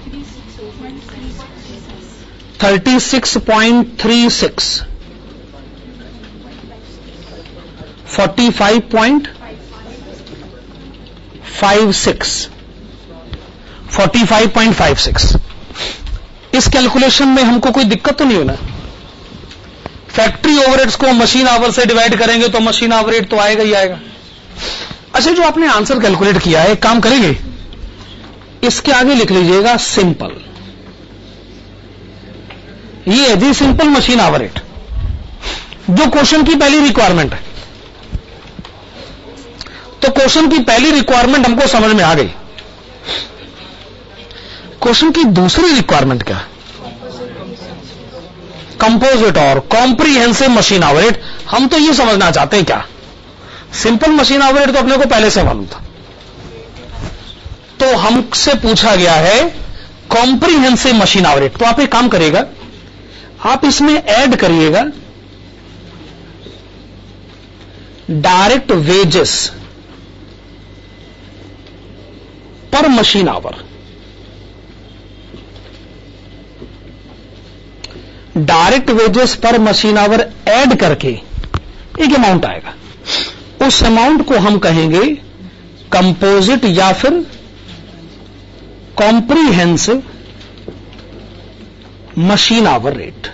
36.36, 45.56, 45.56। इस कैलकुलेशन में हमको कोई दिक्कत तो नहीं होना। फैक्ट्री ओवरहेड्स को मशीन आवर से डिवाइड करेंगे तो मशीन आवर रेट तो आएगा ही आएगा। अच्छा, जो आपने आंसर कैलकुलेट किया है, एक काम करेंगे, इसके आगे लिख लीजिएगा सिंपल। ये है जी सिंपल मशीन आवर रेट, जो क्वेश्चन की पहली रिक्वायरमेंट है। तो क्वेश्चन की पहली रिक्वायरमेंट हमको समझ में आ गई। क्वेश्चन की दूसरी रिक्वायरमेंट क्या है? कंपोजिट और कॉम्प्रीहेंसिव मशीन आवर रेट। हम तो ये समझना चाहते हैं क्या, सिंपल मशीन आवर रेट तो अपने को पहले से मालूम था, तो हमसे पूछा गया है कॉम्प्रीहेंसिव मशीन आवर रेट। तो आप एक काम करिएगा, आप इसमें ऐड करिएगा डायरेक्ट वेजेस पर मशीन आवर। डायरेक्ट वेजेस पर मशीन आवर ऐड करके एक अमाउंट आएगा। उस अमाउंट को हम कहेंगे कंपोजिट या फिर comprehensive machine hour rate.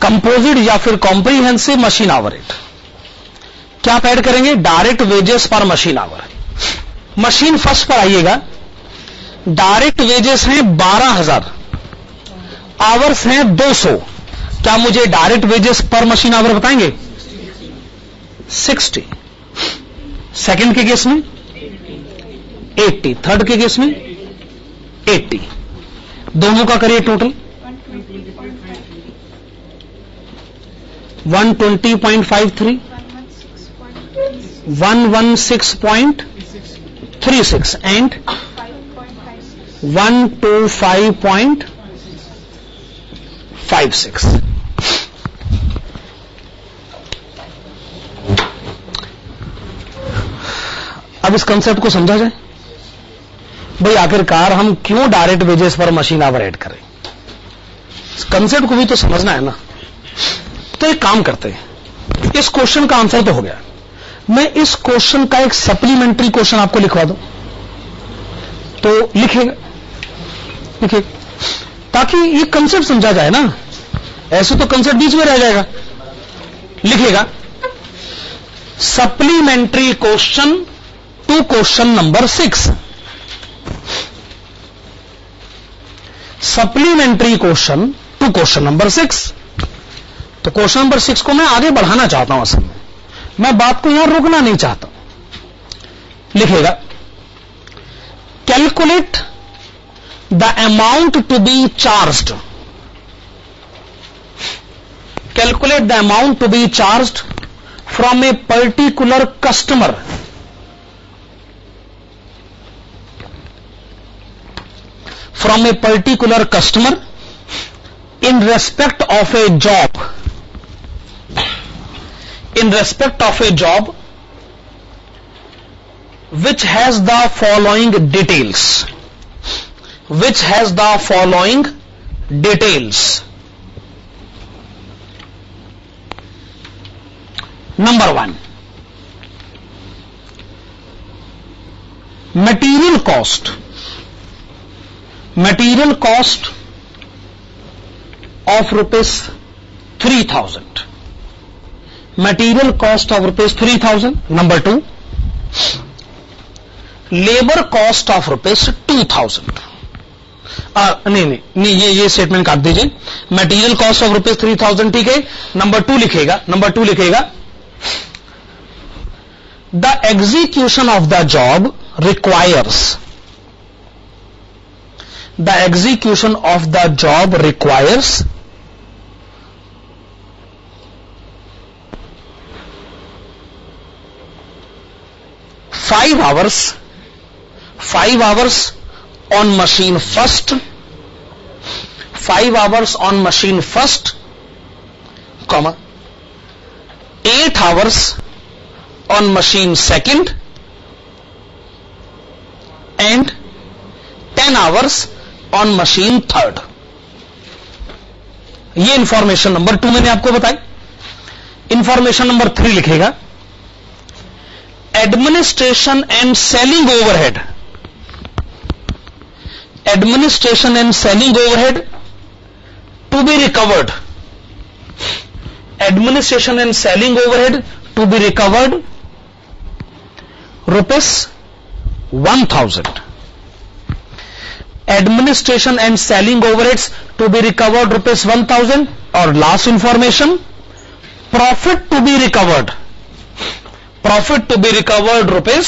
Composite या फिर कॉम्प्रीहेंसिव मशीन आवर रेट। क्या आप ऐड करेंगे? डायरेक्ट वेजेस पर मशीन आवर। मशीन फर्स्ट पर आइएगा, डायरेक्ट वेजेस हैं 12,000, आवर्स हैं 200। क्या मुझे डायरेक्ट वेजेस पर मशीन आवर बताएंगे? 60। सेकंड के केस में 80, थर्ड के केस में 80। दोनों का करिए टोटल 120.53, 116.36 and 125.56। अब इस कंसेप्ट को समझा जाए भाई, आखिरकार हम क्यों डायरेक्ट वेजेस पर मशीन आवर ऐड करें। इस कंसेप्ट को भी तो समझना है ना। तो एक काम करते हैं, इस क्वेश्चन का आंसर तो हो गया, मैं इस क्वेश्चन का एक सप्लीमेंट्री क्वेश्चन आपको लिखवा दूं, तो लिखेगा ताकि ये कंसेप्ट समझा जाए ना। ऐसे तो कंसेप्ट बीच में रह जाएगा। लिखेगा supplementary question to question number 6। Supplementary question to question number 6। तो क्वेश्चन नंबर 6 को मैं आगे बढ़ाना चाहता हूं। असल में मैं बात को यहां रोकना नहीं चाहता। लिखेगा calculate the amount to be charged. Calculate the amount to be charged from a particular customer in respect of a job which has the following details, which has the following details. Number 1, material cost of rupees 3000, material cost of rupees 3000. Number 2, labor cost of rupees 2000. नहीं ये statement काट दीजिए, material cost of rupees 3000, ठीक है। Number 2 लिखेगा, the execution of the job requires, the execution of the job requires 5 hours on machine first, 5 hours on machine first, comma 8 hours on machine second and 10 hours on machine third. ये information number 2 मैंने आपको बताई। Information number 3 लिखेगा, administration and selling overhead, administration and selling overhead to be recovered, administration and selling overhead to be recovered rupees 1000, administration and selling overheads to be recovered rupees 1000. और last information, profit to be recovered rupees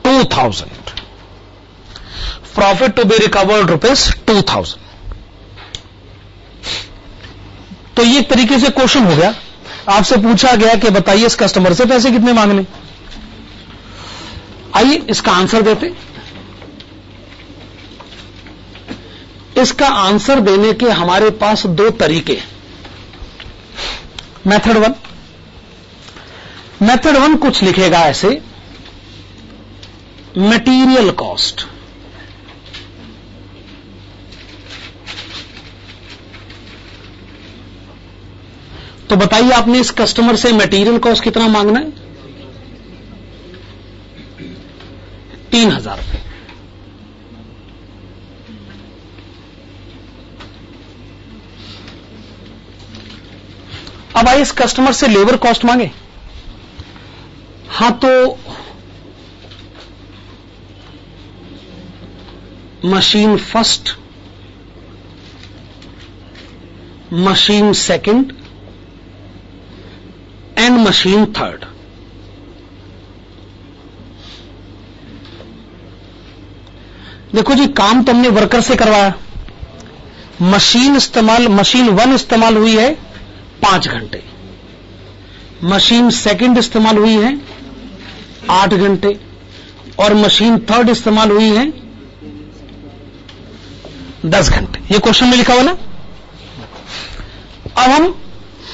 2000, profit to be recovered rupees 2000। तो ये एक तरीके से question हो गया। आपसे पूछा गया कि बताइए इस कस्टमर से पैसे कितने मांगने। आइए इसका आंसर देते। इसका आंसर देने के हमारे पास 2 तरीके। मेथड 1 कुछ लिखेगा ऐसे, मटेरियल कॉस्ट, तो बताइए आपने इस कस्टमर से मटेरियल कॉस्ट कितना मांगना है? 3000 रुपए। अब आइए इस कस्टमर से लेबर कॉस्ट मांगे। हां, तो machine first, machine second and machine third. देखो जी, काम तो हमने वर्कर से करवाया। मशीन 1 इस्तेमाल हुई है 5 घंटे, मशीन सेकंड इस्तेमाल हुई है 8 घंटे और मशीन थर्ड इस्तेमाल हुई है 10 घंटे। ये क्वेश्चन में लिखा हुआ ना। अब हम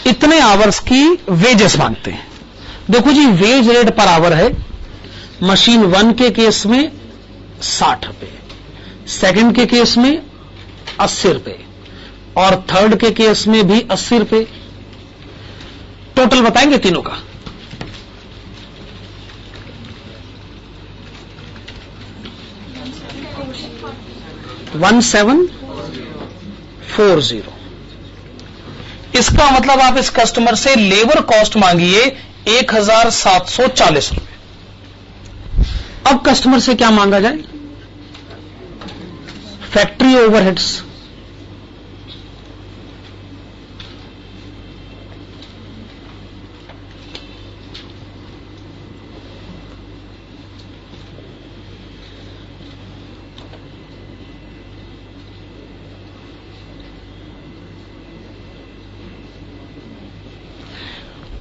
इतने आवर्स की वेजेस मांगते हैं। देखो जी, वेज रेट पर आवर है, मशीन 1 के केस में 60 रुपए, सेकंड के केस में 80 रुपए और थर्ड के केस में भी 80 रुपए। टोटल बताएंगे तीनों का। $1740। इसका मतलब आप इस कस्टमर से लेबर कॉस्ट मांगिए 1740 रुपए। अब कस्टमर से क्या मांगा जाए? Factory overheads.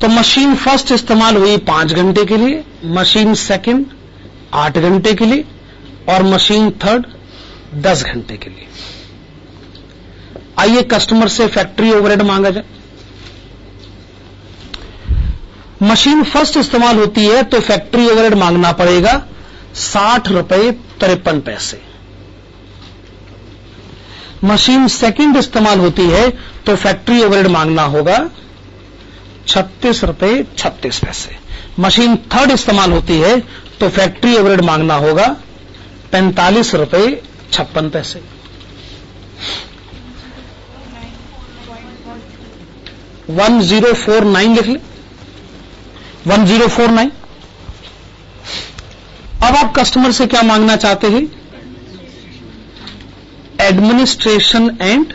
तो मशीन फर्स्ट इस्तेमाल हुई 5 घंटे के लिए, मशीन सेकंड 8 घंटे के लिए और मशीन थर्ड 10 घंटे के लिए। आइए कस्टमर से फैक्ट्री ओवरहेड मांगा जाए। मशीन फर्स्ट इस्तेमाल होती है तो फैक्ट्री ओवरहेड मांगना पड़ेगा ₹60.53। मशीन सेकंड इस्तेमाल होती है तो फैक्ट्री ओवरहेड मांगना होगा ₹36.36। मशीन थर्ड इस्तेमाल होती है तो फैक्ट्री ओवरहेड मांगना होगा ₹45.56। $1049 लिख ले, 1049। अब आप कस्टमर से क्या मांगना चाहते हैं? Administration and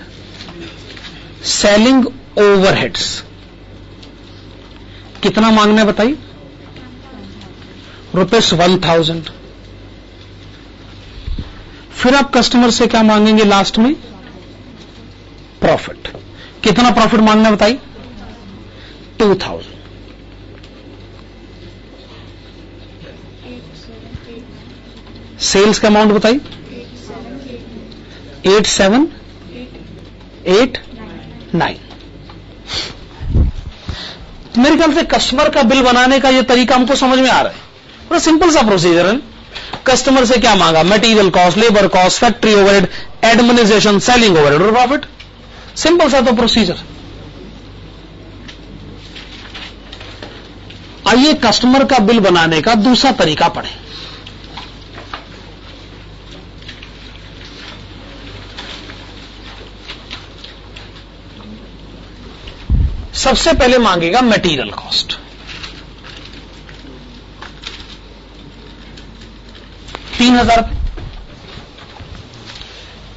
selling overheads. कितना मांगना है बताइए? ₹1000। फिर आप कस्टमर से क्या मांगेंगे लास्ट में? प्रॉफिट। कितना प्रॉफिट मांगना है बताइए? 2000। सेल्स का अमाउंट बताइए? 8789। मेरे ख्याल से कस्टमर का बिल बनाने का यह तरीका हमको समझ में आ रहा है। बड़ा सिंपल सा प्रोसीजर है। कस्टमर से क्या मांगा? Material cost, labour cost, factory overhead, administration, selling overhead और प्रॉफिट। सिंपल सा तो प्रोसीजर। आइए कस्टमर का बिल बनाने का दूसरा तरीका पढ़ें। सबसे पहले मांगेगा मटेरियल कॉस्ट। ₹3000।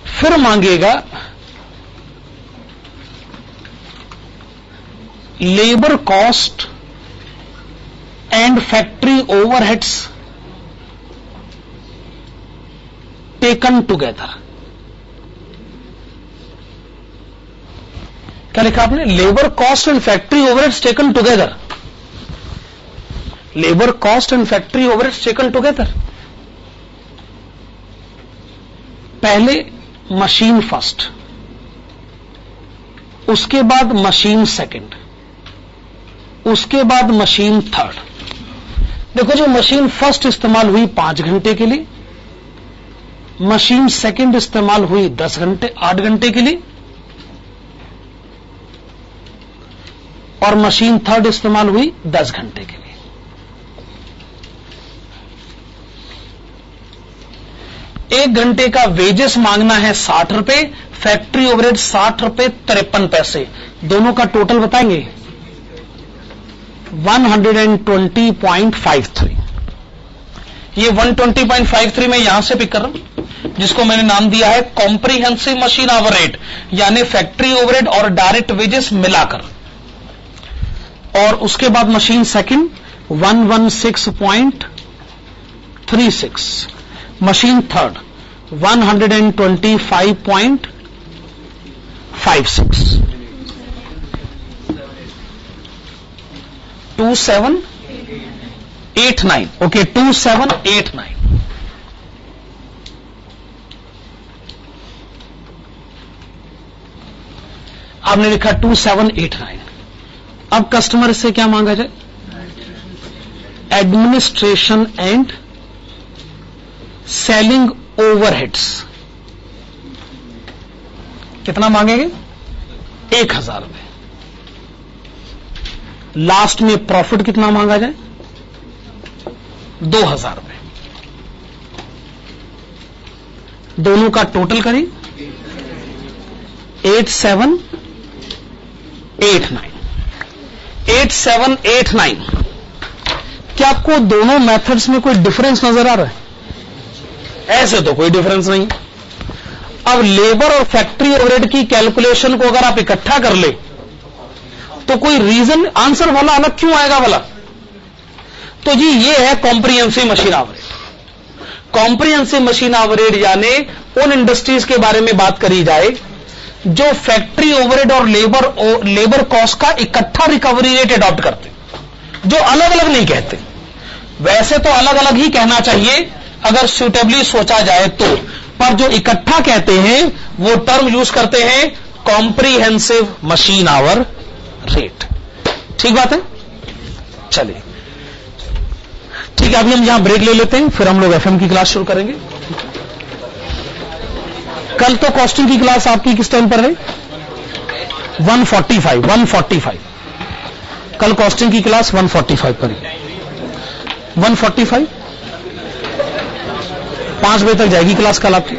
फिर मांगेगा labour cost and factory overheads taken together. क्या लिखा आपने? Labour cost and factory overheads taken together. Labour cost and factory overheads taken together. पहले मशीन फर्स्ट, उसके बाद मशीन सेकंड, उसके बाद मशीन थर्ड। देखो जो मशीन फर्स्ट इस्तेमाल हुई 5 घंटे के लिए, मशीन सेकंड इस्तेमाल हुई 8 घंटे के लिए, और मशीन थर्ड इस्तेमाल हुई 10 घंटे के लिए। एक घंटे का वेजेस मांगना है ₹60, फैक्ट्री ओवरहेड ₹60.53। दोनों का टोटल बताएंगे? 120.53। ये 120.53 में यहां से पिक कर रहा हूं, जिसको मैंने नाम दिया है कॉम्प्रिहेंसिव मशीन आवर रेट, यानी फैक्ट्री ओवरहेड और डायरेक्ट वेजेस मिलाकर। और उसके बाद machine second 116.36, machine third 125.56, 2789। Okay 2789। आपने लिखा 2789। अब कस्टमर से क्या मांगा जाए? Administration and selling overheads. कितना मांगेंगे? ₹1000। लास्ट में प्रॉफिट कितना मांगा जाए? ₹2000। दोनों का टोटल करें 8789। 8789। क्या आपको दोनों मेथड्स में कोई डिफरेंस नजर आ रहा है? ऐसे तो कोई डिफरेंस नहीं। अब लेबर और फैक्ट्री ओवरहेड की कैलकुलेशन को अगर आप इकट्ठा कर ले तो कोई रीजन आंसर वाला अलग क्यों आएगा भला? तो जी ये है comprehensive machine average. Comprehensive machine average यानी उन इंडस्ट्रीज के बारे में बात करी जाए जो फैक्ट्री ओवरहेड और लेबर कॉस्ट का इकट्ठा रिकवरी रेट अडॉप्ट करते, जो अलग अलग नहीं कहते। वैसे तो अलग अलग ही कहना चाहिए अगर सुटेबली सोचा जाए तो, पर जो इकट्ठा कहते हैं वो टर्म यूज करते हैं कॉम्प्रिहेंसिव मशीन आवर रेट। ठीक बात है? चलिए ठीक। ठीक है, अभी हम यहां ब्रेक ले लेते हैं, फिर हम लोग एफएम की क्लास शुरू करेंगे। कल तो कॉस्टिंग की क्लास आपकी किस टाइम पर है? 145 कल कॉस्टिंग की क्लास 145 पर है। 145 5 बजे तक जाएगी क्लास कल आपकी।